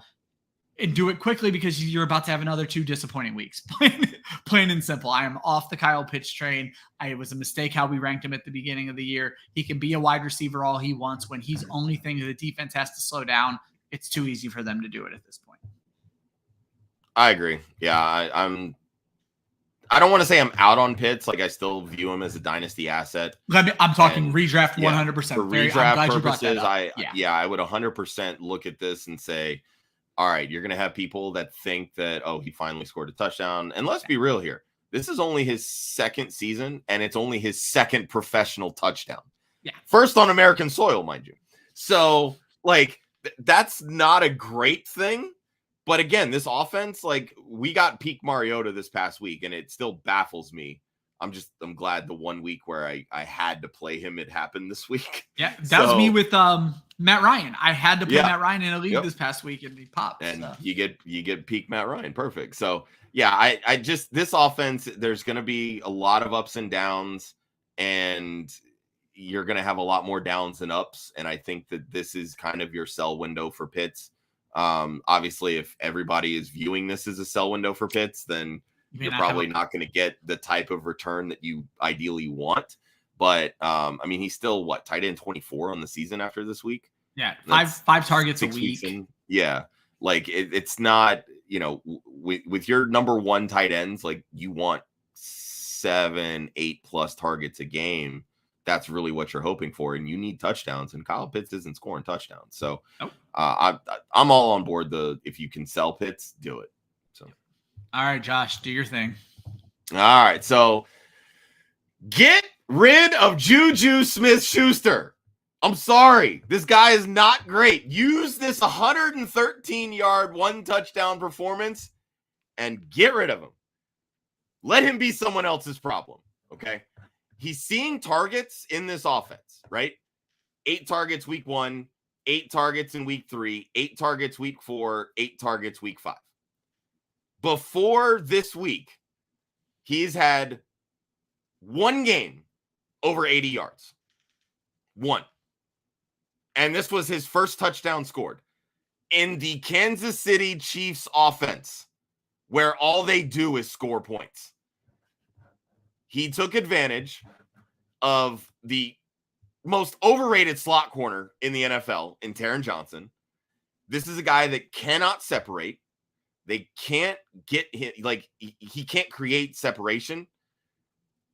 and do it quickly because you're about to have another 2 disappointing weeks. Plain and simple. I am off the Kyle Pitts train. It was a mistake how we ranked him at the beginning of the year. He can be a wide receiver all he wants. When he's only thing the defense has to slow down, it's too easy for them to do it at this point. I agree. Yeah, I don't want to say I'm out on Pitts. Like, I still view him as a dynasty asset. I'm talking redraft 100%. For redraft purposes, I would 100% look at this and say, all right, you're going to have people that think that, oh, he finally scored a touchdown. And let's be real here. This is only his 2nd season, and it's only his 2nd professional touchdown. Yeah. First on American soil, mind you. So, like, that's not a great thing. But again, this offense, like, we got peak Mariota this past week, and it still baffles me. I'm glad the 1 week where I had to play him, it happened this week. Yeah, that was me with Matt Ryan. I had to play Matt Ryan in a league this past week, and he popped. And you get peak Matt Ryan. Perfect. So, yeah, I just, this offense, there's going to be a lot of ups and downs, and you're going to have a lot more downs than ups. And I think that this is kind of your sell window for Pitts. Obviously, if everybody is viewing this as a sell window for Pitts, then you're probably not going to get the type of return that you ideally want. But I mean, he's still tight end 24 on the season after this week. Yeah, That's five targets a 6 weeks week. in. Yeah, like it's not, with your number one tight ends, like you want 7, 8+ targets a game. That's really what you're hoping for, and you need touchdowns. And Kyle Pitts isn't scoring touchdowns, so Nope. I'm all on board. If you can sell Pitts, do it. So, all right, Josh, do your thing. All right, so get rid of Juju Smith-Schuster. I'm sorry. This guy is not great. Use this 113-yard, 1-touchdown performance and get rid of him. Let him be someone else's problem, okay? He's seeing targets in this offense, right? 8 targets week 1, 8 targets in week 3, 8 targets week 4, 8 targets week 5. Before this week, he's had one game over 80 yards. One. And this was his first touchdown scored in the Kansas City Chiefs offense, where all they do is score points. He took advantage of the most overrated slot corner in the NFL in Taron Johnson. This is a guy that cannot separate. They can't get him, like he can't create separation.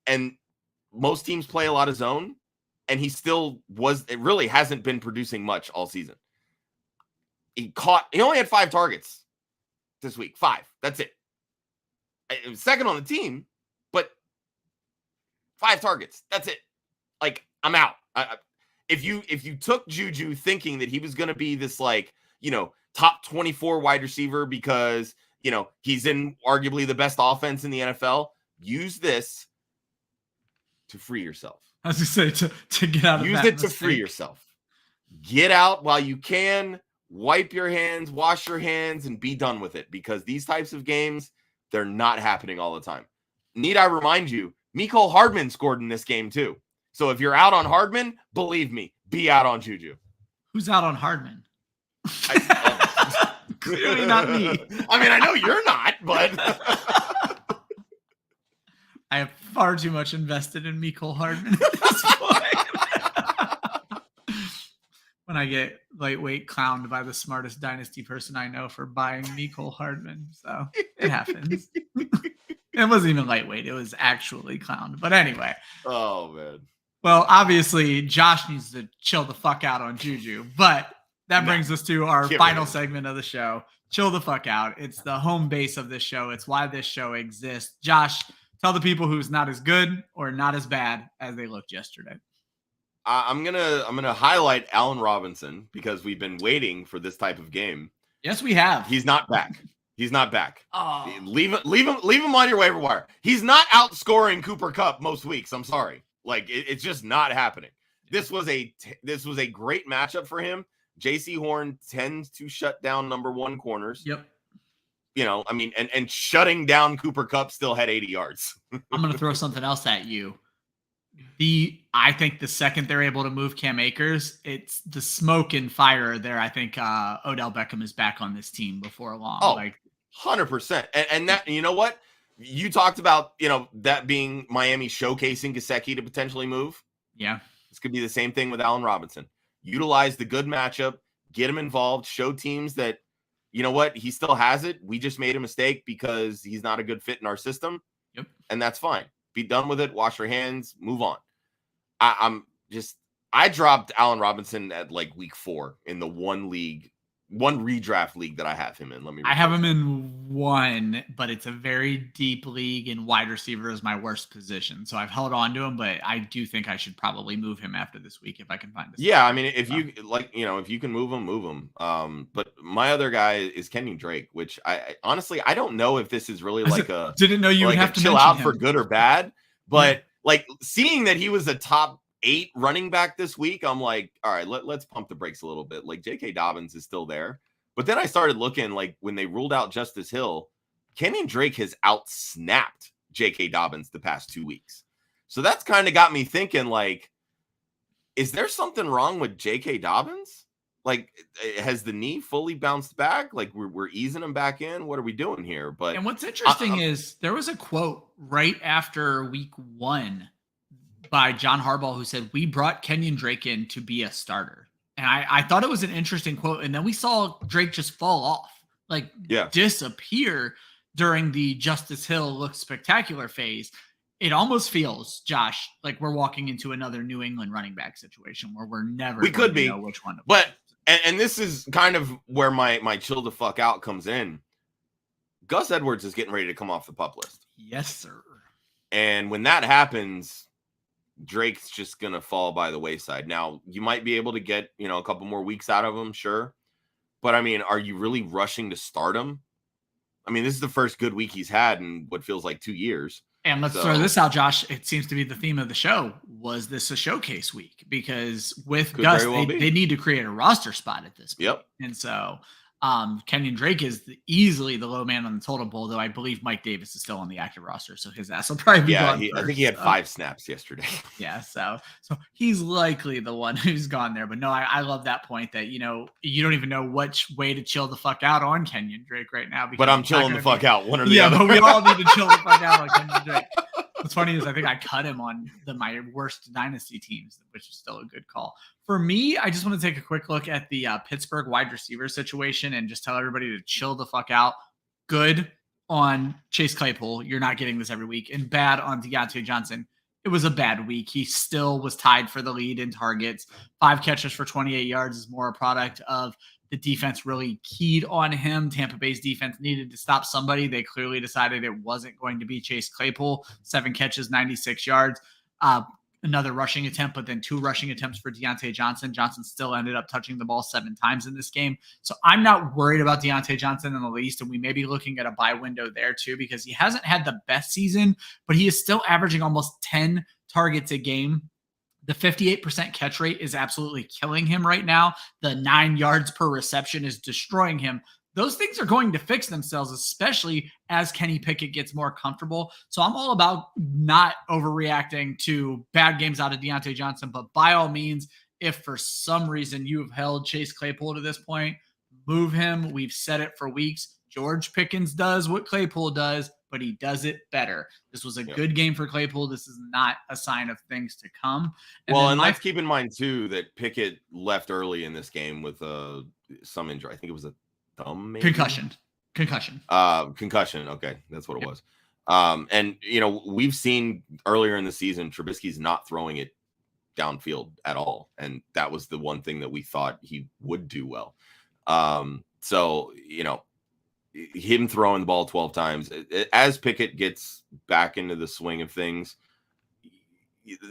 And most teams play a lot of zone. And he really hasn't been producing much all season. He only had 5 targets this week. 5. That's it. It was second on the team, but 5 targets. That's it. Like, I'm out. If you took Juju thinking that he was going to be this, top 24 wide receiver because, he's in arguably the best offense in the NFL, use this to free yourself. I was going to say, to get out of Use that it to free yourself. Get out while you can. Wipe your hands, wash your hands, and be done with it. Because these types of games, they're not happening all the time. Need I remind you, Mecole Hardman scored in this game too. So if you're out on Hardman, believe me, be out on Juju. Who's out on Hardman? Clearly not me. I mean, I know you're not, but... I have far too much invested in Mecole Hardman at this point. When I get lightweight clowned by the smartest dynasty person I know for buying Mecole Hardman. So it happens. It wasn't even lightweight. It was actually clowned. But anyway. Oh, man. Well, obviously, Josh needs to chill the fuck out on Juju. But that brings us to our final segment of the show. Chill the fuck out. It's the home base of this show. It's why this show exists. Josh, tell the people who's not as good or not as bad as they looked yesterday. I'm gonna highlight Allen Robinson because we've been waiting for this type of game. Yes, we have. He's not back. He's not back. Oh. Leave him on your waiver wire. He's not outscoring Cooper Kupp most weeks. I'm sorry. Like it's just not happening. This was a great matchup for him. JC Horn tends to shut down number 1 corners. Yep. And shutting down Cooper Kupp still had 80 yards. I'm going to throw something else at you. I think the second they're able to move Cam Akers, it's the smoke and fire there. I think Odell Beckham is back on this team before long. Oh, 100%. And that, you know what? You talked about, that being Miami showcasing Gesicki to potentially move. Yeah. This could be the same thing with Allen Robinson. Utilize the good matchup, get him involved, show teams that, you know what, he still has it. We just made a mistake because he's not a good fit in our system. Yep. And that's fine. Be done with it. Wash your hands. Move on. I dropped Allen Robinson at week 4 in the one redraft league that I have him in. I have him in 1, but it's a very deep league, and wide receiver is my worst position. So I've held on to him, but I do think I should probably move him after this week if I can find a spot. Yeah, I mean, if you can move him, move him. But my other guy is Kenyon Drake, which I honestly I don't know if this is really didn't know you would have to chill out for good or bad, but seeing that he was a top 8 running back this week, I'm like, all right, let's pump the brakes a little bit. J.K. Dobbins is still there. But then I started looking, when they ruled out Justice Hill, Kenyon Drake has outsnapped J.K. Dobbins the past 2 weeks. So that's kind of got me thinking, is there something wrong with J.K. Dobbins? Has the knee fully bounced back? We're easing him back in? What are we doing here? And what's interesting is there was a quote right after week 1 by John Harbaugh who said, "We brought Kenyon Drake in to be a starter." And I thought it was an interesting quote. And then we saw Drake just fall off, like disappear during the Justice Hill looks spectacular phase. It almost feels, Josh, like we're walking into another New England running back situation where we're never going to know which one. But and this is kind of where my chill the fuck out comes in. Gus Edwards is getting ready to come off the PUP list. Yes, sir. And when that happens, Drake's just going to fall by the wayside. Now, you might be able to get, a couple more weeks out of him, sure. But, I mean, are you really rushing to start him? I mean, this is the first good week he's had in what feels like 2 years. And let's throw this out, Josh. It seems to be the theme of the show. Was this a showcase week? Because with Gus, they need to create a roster spot at this point. Yep. And so Kenyon Drake is easily the low man on the totem pole, though I believe Mike Davis is still on the active roster, so his ass will probably be gone first. I think he had 5 snaps yesterday. Yeah, so he's likely the one who's gone there. But no, I love that point that, you don't even know which way to chill the fuck out on Kenyon Drake right now. But I'm chilling the fuck out, one or the other. Yeah, but we all need to chill the fuck out on Kenyon Drake. What's funny is I think I cut him on my worst dynasty teams, which is still a good call. For me, I just want to take a quick look at the Pittsburgh wide receiver situation and just tell everybody to chill the fuck out. Good on Chase Claypool. You're not getting this every week. And bad on Deontay Johnson. It was a bad week. He still was tied for the lead in targets. 5 catches for 28 yards is more a product of the defense really keyed on him. Tampa Bay's defense needed to stop somebody. They clearly decided it wasn't going to be Chase Claypool. 7 catches, 96 yards. Another rushing attempt, but then 2 rushing attempts for Deontay Johnson. Johnson still ended up touching the ball 7 times in this game. So I'm not worried about Deontay Johnson in the least, and we may be looking at a buy window there too because he hasn't had the best season, but he is still averaging almost 10 targets a game. The 58% catch rate is absolutely killing him right now. The 9 yards per reception is destroying him. Those things are going to fix themselves, especially as Kenny Pickett gets more comfortable. So I'm all about not overreacting to bad games out of Deontay Johnson. But by all means, if for some reason you have held Chase Claypool to this point, move him. We've said it for weeks. George Pickens does what Claypool does, but he does it better. This was a good game for Claypool. This is not a sign of things to come. And let's keep in mind, too, that Pickett left early in this game with some injury. I think it was a thumb, maybe? Concussion. Concussion. Okay, that's what it was. And we've seen earlier in the season Trubisky's not throwing it downfield at all, and that was the one thing that we thought he would do well. So him throwing the ball 12 times as Pickett gets back into the swing of things.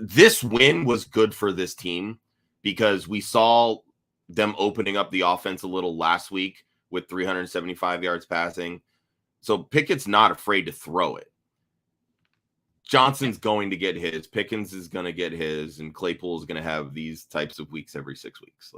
This win was good for this team because we saw them opening up the offense a little last week with 375 yards passing. So Pickett's not afraid to throw it. Johnson's going to get his, Pickens is going to get his, and Claypool is going to have these types of weeks every 6 weeks.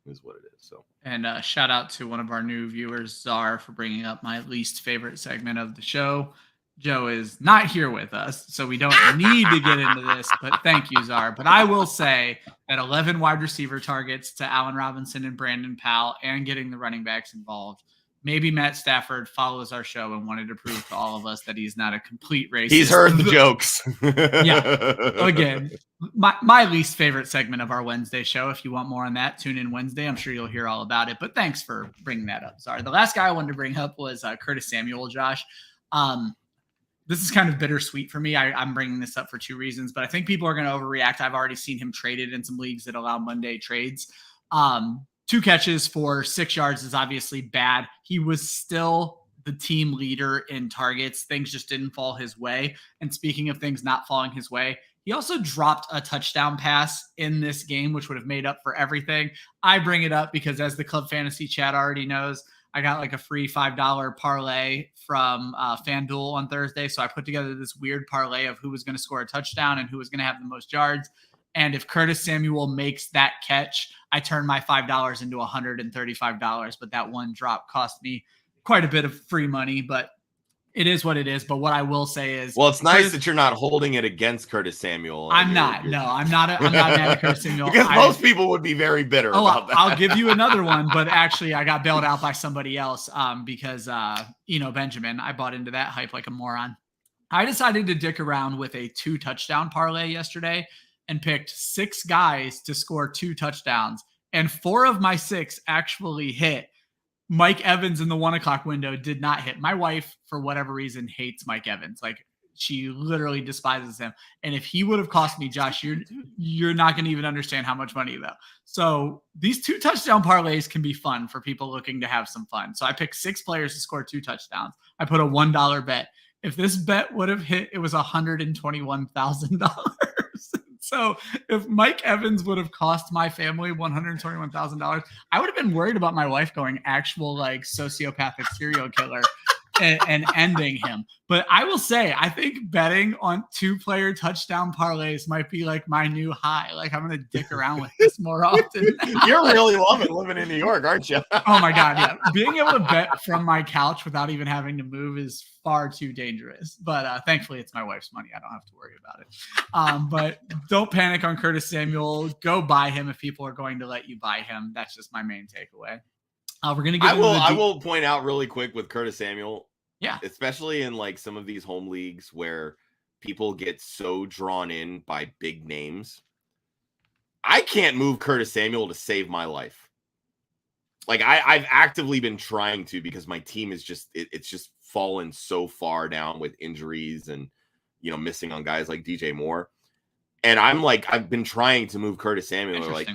Is what it is. So, and shout out to one of our new viewers, Czar, for bringing up my least favorite segment of the show. Joe is not here with us, so we don't need to get into this, but thank you, Czar. But I will say that 11 wide receiver targets to Allen Robinson and Brandon Powell and getting the running backs involved. Maybe Matt Stafford follows our show and wanted to prove to all of us that he's not a complete racist. He's heard the jokes. Yeah. Again, my least favorite segment of our Wednesday show. If you want more on that, tune in Wednesday. I'm sure you'll hear all about it. But thanks for bringing that up. Sorry. The last guy I wanted to bring up was Curtis Samuel, Josh. This is kind of bittersweet for me. I'm bringing this up for 2 reasons, but I think people are going to overreact. I've already seen him traded in some leagues that allow Monday trades. 2 catches for 6 yards is obviously bad. He was still the team leader in targets. Things just didn't fall his way. And speaking of things not falling his way, he also dropped a touchdown pass in this game, which would have made up for everything. I bring it up because, as the Club Fantasy chat already knows, I got like a free $5 parlay from FanDuel on Thursday. So I put together this weird parlay of who was going to score a touchdown and who was going to have the most yards. And if Curtis Samuel makes that catch, I turn my $5 into $135. But that one drop cost me quite a bit of free money. But it is what it is. But what I will say is, well, it's nice that you're not holding it against Curtis Samuel. I'm not. No, I'm not mad at Curtis Samuel. Because most people would be very bitter about that. I'll give you another one. But actually, I got bailed out by somebody else because, Benjamin, I bought into that hype like a moron. I decided to dick around with a 2 touchdown parlay yesterday and picked 6 guys to score 2 touchdowns. and 4 of my 6 actually hit. Mike Evans in the 1 o'clock window did not hit. My wife, for whatever reason, hates Mike Evans. Like, she literally despises him. And if he would have cost me, Josh, you're not going to even understand how much money, though. So these 2 touchdown parlays can be fun for people looking to have some fun. So I picked 6 players to score 2 touchdowns. I put a $1 bet. If this bet would have hit, it was $121,000. So if Mike Evans would have cost my family $121,000, I would have been worried about my wife going actual like sociopathic serial killer and ending him. But I will say, I think betting on 2-player touchdown parlays might be like my new high. Like, I'm going to dick around with this more often. You're really loving living in New York, aren't you? Oh my God. Yeah. Being able to bet from my couch without even having to move is far too dangerous. But thankfully it's my wife's money. I don't have to worry about it. But don't panic on Curtis Samuel. Go buy him if people are going to let you buy him. That's just my main takeaway. We're going to get I will point out really quick with Curtis Samuel. Yeah. Especially in like some of these home leagues where people get so drawn in by big names. I can't move Curtis Samuel to save my life. Like I've actively been trying to, because my team is just, it's just fallen so far down with injuries and, you know, missing on guys like DJ Moore. And I'm like, I've been trying to move Curtis Samuel. They're like,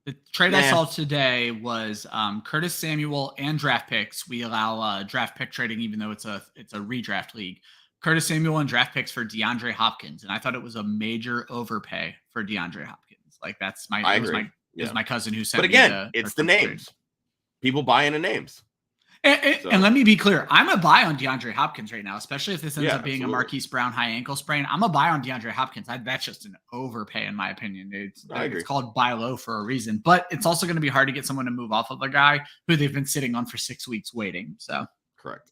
The trade I saw today was Curtis Samuel and draft picks. We allow draft pick trading, even though it's a redraft league. Curtis Samuel and draft picks for DeAndre Hopkins, and I thought it was a major overpay for DeAndre Hopkins. Like, that's my it was my cousin who sent. But again, it's the names. Trade. People buy into names. And let me be clear, I'm a buy on DeAndre Hopkins right now, especially if this ends up being absolutely. a Marquise Brown high ankle sprain. I'm a buy on DeAndre Hopkins. That's just an overpay in my opinion. It's called buy low for a reason, but it's also going to be hard to get someone to move off of a guy who they've been sitting on for 6 weeks waiting. So correct.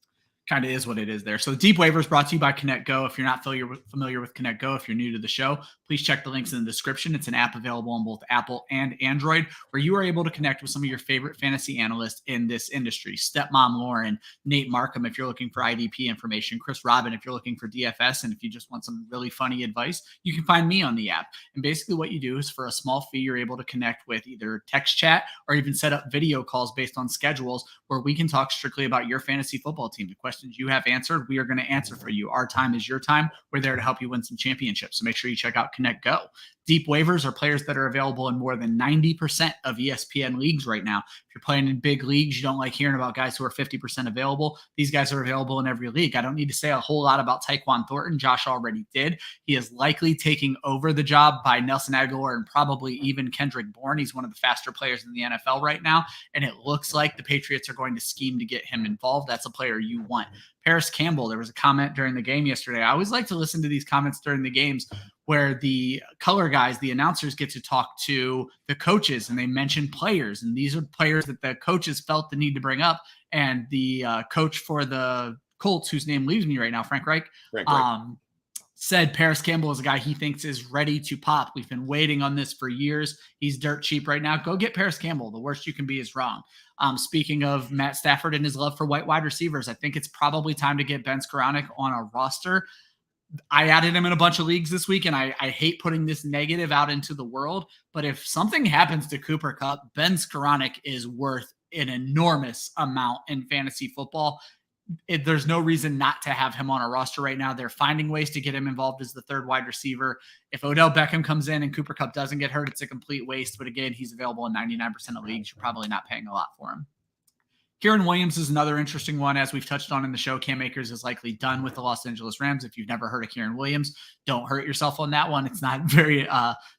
Kind of is what it is there. So the Deep Waiver is brought to you by Connect Go. If you're not familiar with Connect Go, if you're new to the show, please check the links in the description. It's an app available on both Apple and Android where you are able to connect with some of your favorite fantasy analysts in this industry. Stepmom Lauren, Nate Markham, if you're looking for IDP information, Chris Robin, if you're looking for DFS, and if you just want some really funny advice, you can find me on the app. And basically what you do is for a small fee, you're able to connect with either text chat or even set up video calls based on schedules where we can talk strictly about your fantasy football team. The questions you have answered, we are going to answer for you. Our time is your time. We're there to help you win some championships. So make sure you check out Connect Go. Deep waivers are players that are available in more than 90% of ESPN leagues right now. If you're playing in big leagues, you don't like hearing about guys who are 50% available. These guys are available in every league. I don't need to say a whole lot about Tyquan Thornton. Josh already did. He is likely taking over the job by Nelson Aguilar and probably even Kendrick Bourne. He's one of the faster players in the NFL right now, and it looks like the Patriots are going to scheme to get him involved. That's a player you want. Paris Campbell, there was a comment during the game yesterday. I always like to listen to these comments during the games where the color guys, the announcers, get to talk to the coaches and they mention players. And these are players that the coaches felt the need to bring up. And the coach for the Colts, whose name leaves me right now, Frank Reich, said Paris Campbell is a guy he thinks is ready to pop. We've been waiting on this for years. He's dirt cheap right now. Go get Paris Campbell. The worst you can be is wrong. Speaking of Matt Stafford and his love for white wide receivers, I think it's probably time to get Ben Skoranek on a roster. I added him in a bunch of leagues this week, and I hate putting this negative out into the world, but if something happens to Cooper Kupp, Ben Skoranek is worth an enormous amount in fantasy football. There's no reason not to have him on a roster right now. They're finding ways to get him involved as the third wide receiver. If Odell Beckham comes in and Cooper Kupp doesn't get hurt, it's a complete waste. But again, he's available in 99% of leagues. You're probably not paying a lot for him. Kieran Williams is another interesting one. As we've touched on in the show, Cam Akers is likely done with the Los Angeles Rams. If you've never heard of Kieran Williams, don't hurt yourself on that one. It's not very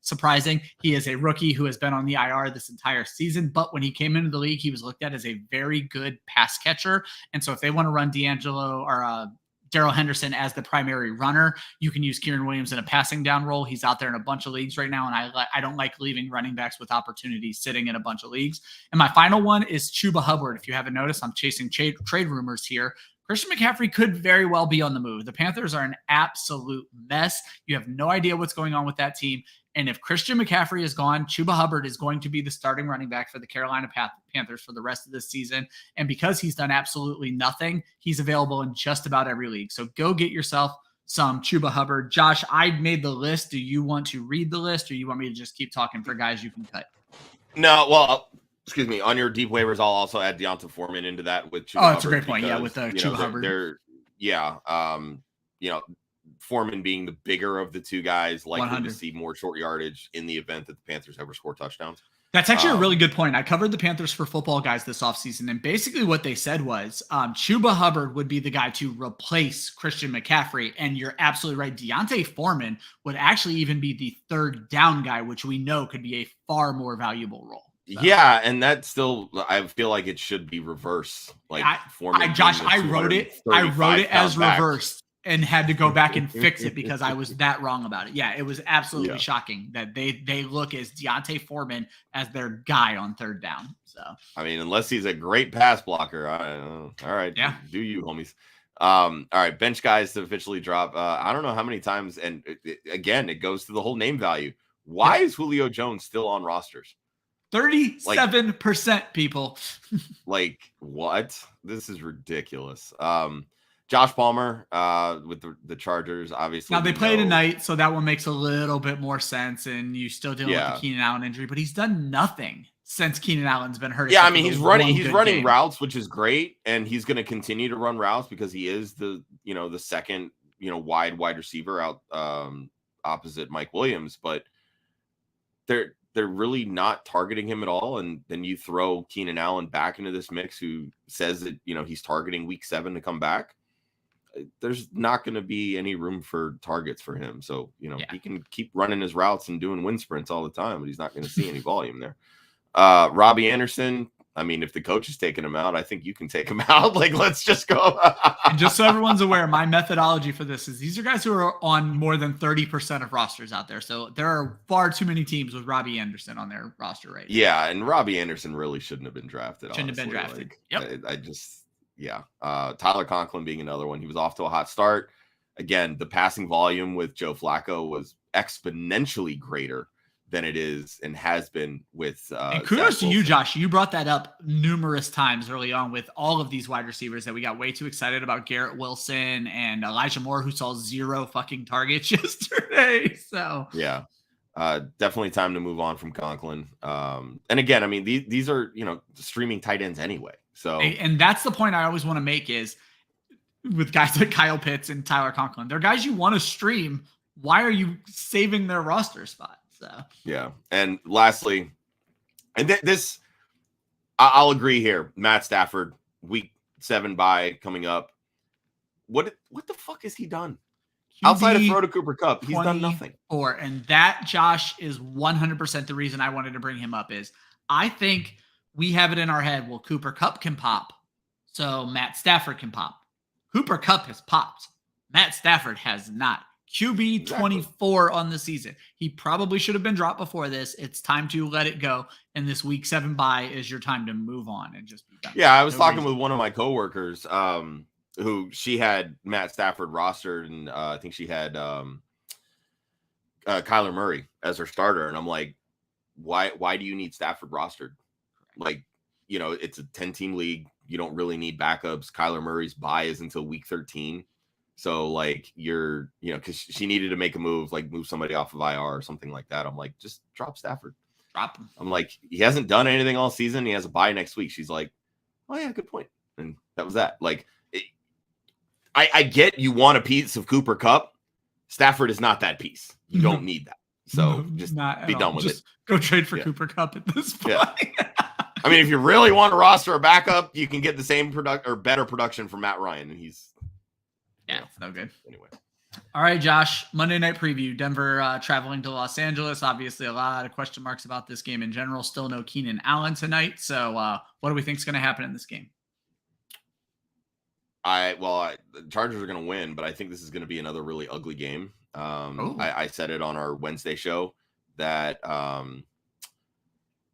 surprising. He is a rookie who has been on the IR this entire season, but when he came into the league, he was looked at as a very good pass catcher. And so if they want to run D'Angelo or Darrell Henderson as the primary runner, you can use Kieran Williams in a passing down role. He's out there in a bunch of leagues right now, and I don't like leaving running backs with opportunities sitting in a bunch of leagues. And my final one is Chuba Hubbard. If you haven't noticed, I'm chasing trade rumors here. Christian McCaffrey could very well be on the move. The Panthers are an absolute mess. You have no idea what's going on with that team. And if Christian McCaffrey is gone, Chuba Hubbard is going to be the starting running back for the Carolina Panthers for the rest of this season. And because he's done absolutely nothing, he's available in just about every league. So go get yourself some Chuba Hubbard. Josh, I made the list. Do you want to read the list, or you want me to just keep talking for guys you can cut? No, well, excuse me. On your deep waivers, I'll also add Deonta Foreman into that with Chuba That's a Hubbard great point. Yeah, with because, Chuba Hubbard. Foreman being the bigger of the two guys, likely 100. to see more short yardage in the event that the Panthers ever score touchdowns. That's actually a really good point. I covered the Panthers for Football Guys this offseason, and basically what they said was Chuba Hubbard would be the guy to replace Christian McCaffrey, and you're absolutely right. Deonta Foreman would actually even be the third down guy, which we know could be a far more valuable role. So. Yeah, and that's still, I feel like it should be reverse. Like Foreman. Josh, I wrote it as reversed and had to go back and fix it because I was that wrong about it. Yeah, it was absolutely shocking that they look as Deonta Foreman as their guy on third down. So I mean, unless he's a great pass blocker, all right, do you, homies? All right, bench guys to officially drop. I don't know how many times, and again, it goes to the whole name value. Why is Julio Jones still on rosters? 37%, people. Like what? This is ridiculous. Josh Palmer with the Chargers, obviously. Now they play tonight, so that one makes a little bit more sense, and you still dealing with the Keenan Allen injury, but he's done nothing since Keenan Allen's been hurt. Yeah, I mean he's running routes, which is great, and he's going to continue to run routes because he is the second wide receiver out opposite Mike Williams, but they're really not targeting him at all. And then you throw Keenan Allen back into this mix, who says that he's targeting week 7 to come back. There's not going to be any room for targets for him. So, he can keep running his routes and doing wind sprints all the time, but he's not going to see any volume there. Robbie Anderson, I mean, if the coach is taking him out, I think you can take him out. Like, let's just go. And just so everyone's aware, my methodology for this is these are guys who are on more than 30% of rosters out there. So there are far too many teams with Robbie Anderson on their roster right now. Yeah, and Robbie Anderson really shouldn't have been drafted. Shouldn't have been drafted. Tyler Conklin being another one. He was off to a hot start. Again, the passing volume with Joe Flacco was exponentially greater than it is and has been with and kudos to you, Josh. You brought that up numerous times early on with all of these wide receivers that we got way too excited about. Garrett Wilson and Elijah Moore, who saw 0 fucking targets yesterday. So yeah, definitely time to move on from Conklin. And again, I mean, these are streaming tight ends anyway. So and that's the point I always want to make is with guys like Kyle Pitts and Tyler Conklin, they're guys you want to stream. Why are you saving their roster spot? So yeah, and lastly, and this I'll agree here. Matt Stafford, week 7 bye coming up. What the fuck has he done outside of throw to Cooper Kupp? He's done nothing. And that, Josh, is 100% the reason I wanted to bring him up. Is I think we have it in our head. Well, Cooper Kupp can pop, so Matt Stafford can pop. Cooper Kupp has popped. Matt Stafford has not. QB 24 on the season. He probably should have been dropped before this. It's time to let it go. And this week 7 bye is your time to move on and just be done. Yeah, I was talking with one of my coworkers who she had Matt Stafford rostered, and I think she had Kyler Murray as her starter. And I'm like, why do you need Stafford rostered? Like, it's a 10-team league. You don't really need backups. Kyler Murray's bye is until week 13. So like because she needed to make a move, like move somebody off of IR or something like that. I'm like, just drop Stafford. Drop him. I'm like, he hasn't done anything all season. He has a bye next week. She's like, oh yeah, good point. And that was that. Like, I get you want a piece of Cooper Kupp. Stafford is not that piece. You don't need that. So just be done with it. Go trade for Cooper Kupp at this point. Yeah. I mean, if you really want to roster a backup, you can get the same product or better production from Matt Ryan, and he's. Yeah, it's no good. Anyway. All right, Josh. Monday night preview. Denver traveling to Los Angeles. Obviously, a lot of question marks about this game in general. Still no Keenan Allen tonight. So what do we think is going to happen in this game? The Chargers are going to win, but I think this is going to be another really ugly game. I said it on our Wednesday show that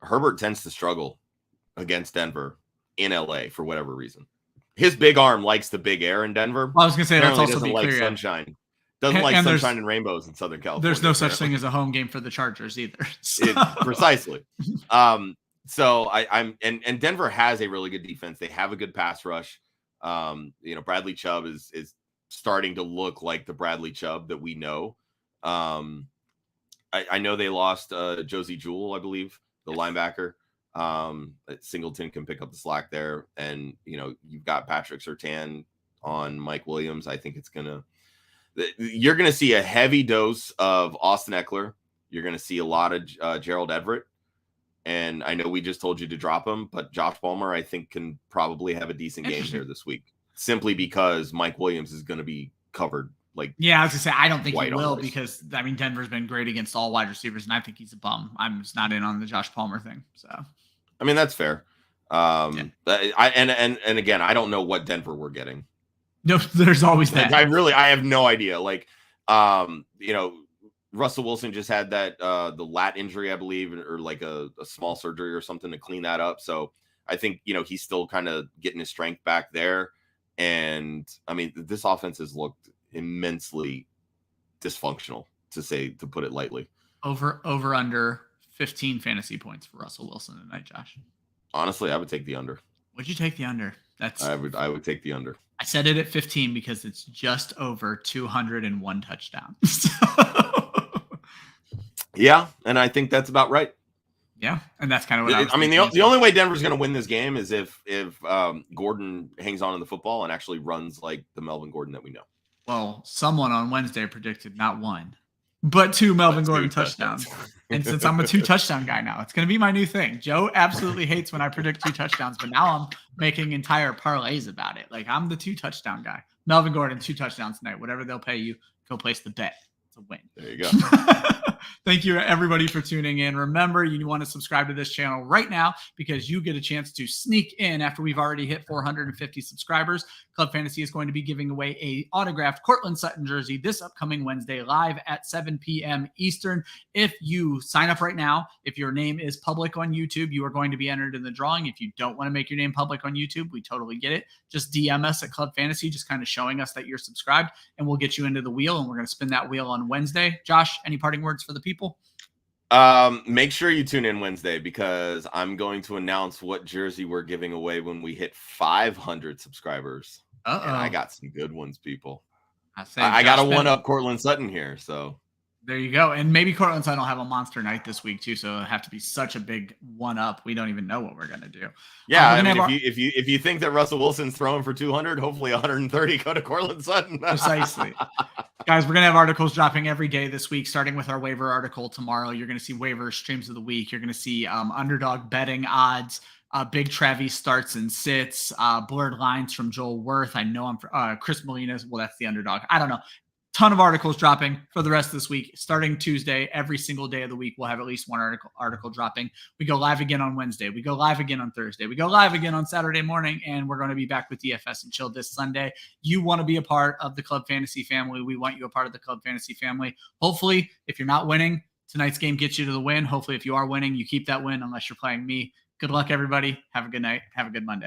Herbert tends to struggle against Denver in LA for whatever reason. His big arm likes the big air in Denver. Well, I was going to say that's also doesn't like clear, sunshine. Doesn't like sunshine and rainbows in Southern California. There's no such thing as a home game for the Chargers either. So. Precisely. So I'm Denver has a really good defense. They have a good pass rush. Bradley Chubb is starting to look like the Bradley Chubb that we know. I know they lost Josie Jewell, I believe, the linebacker. Singleton can pick up the slack there, and you've got Patrick Surtain on Mike Williams. I think you're gonna see a heavy dose of Austin Eckler. You're gonna see a lot of Gerald Everett, and I know we just told you to drop him, but Josh Palmer I think can probably have a decent game here this week, simply because Mike Williams is going to be covered. Yeah, I was gonna say I don't think he will, because Denver's been great against all wide receivers, and I think he's a bum. I'm just not in on the Josh Palmer thing. So I mean, that's fair. And again, I don't know what Denver we're getting. No, there's always that. I have no idea. Russell Wilson just had that the lat injury, I believe, or like a small surgery or something to clean that up. So I think he's still kind of getting his strength back there. And I mean, this offense has looked immensely dysfunctional, to put it lightly. Over under 15 fantasy points for Russell Wilson tonight, Josh. Honestly, I would take the under. Would you take the under? I would take the under. I said it at 15 because it's just over 201 touchdowns. Yeah, and I think that's about right. Yeah, and that's kind of what I mean. The only way Denver's going to win this game is if Gordon hangs on to the football and actually runs like the Melvin Gordon that we know. Well, someone on Wednesday predicted not one, but two Melvin Gordon touchdowns. And since I'm a 2-touchdown guy now, it's going to be my new thing. Joe absolutely hates when I predict 2 touchdowns, but now I'm making entire parlays about it. Like, I'm the 2-touchdown guy. Melvin Gordon, 2 touchdowns tonight. Whatever they'll pay you, go place the bet. It's a win. There you go. Thank you, everybody, for tuning in. Remember, you want to subscribe to this channel right now because you get a chance to sneak in after we've already hit 450 subscribers. Club Fantasy is going to be giving away a autographed Cortland Sutton jersey this upcoming Wednesday live at 7 p.m. Eastern. If you sign up right now, if your name is public on YouTube, you are going to be entered in the drawing. If you don't want to make your name public on YouTube, we totally get it. Just DM us at Club Fantasy, just kind of showing us that you're subscribed, and we'll get you into the wheel, and we're going to spin that wheel on Wednesday. Josh, any parting words for the people? Make sure you tune in Wednesday, because I'm going to announce what jersey we're giving away when we hit 500 subscribers. And I got some good ones, people. I got to one-up Cortland Sutton here, so there you go. And maybe Cortland Sutton will have a monster night this week too, so it'll have to be such a big one-up. We don't even know what we're gonna do. Yeah, I mean, if you think that Russell Wilson's throwing for 200, hopefully 130 go to Cortland Sutton. Precisely. Guys, we're going to have articles dropping every day this week, starting with our waiver article tomorrow. You're going to see waiver streams of the week. You're going to see underdog betting odds, big Travis starts and sits, blurred lines from Joel Worth. I know I'm Chris Molina. Well, that's the underdog. I don't know. Ton of articles dropping for the rest of this week. Starting Tuesday, every single day of the week, we'll have at least one article dropping. We go live again on Wednesday. We go live again on Thursday. We go live again on Saturday morning, and we're going to be back with DFS and Chill this Sunday. You want to be a part of the Club Fantasy family. We want you a part of the Club Fantasy family. Hopefully, if you're not winning, tonight's game gets you to the win. Hopefully, if you are winning, you keep that win unless you're playing me. Good luck, everybody. Have a good night. Have a good Monday.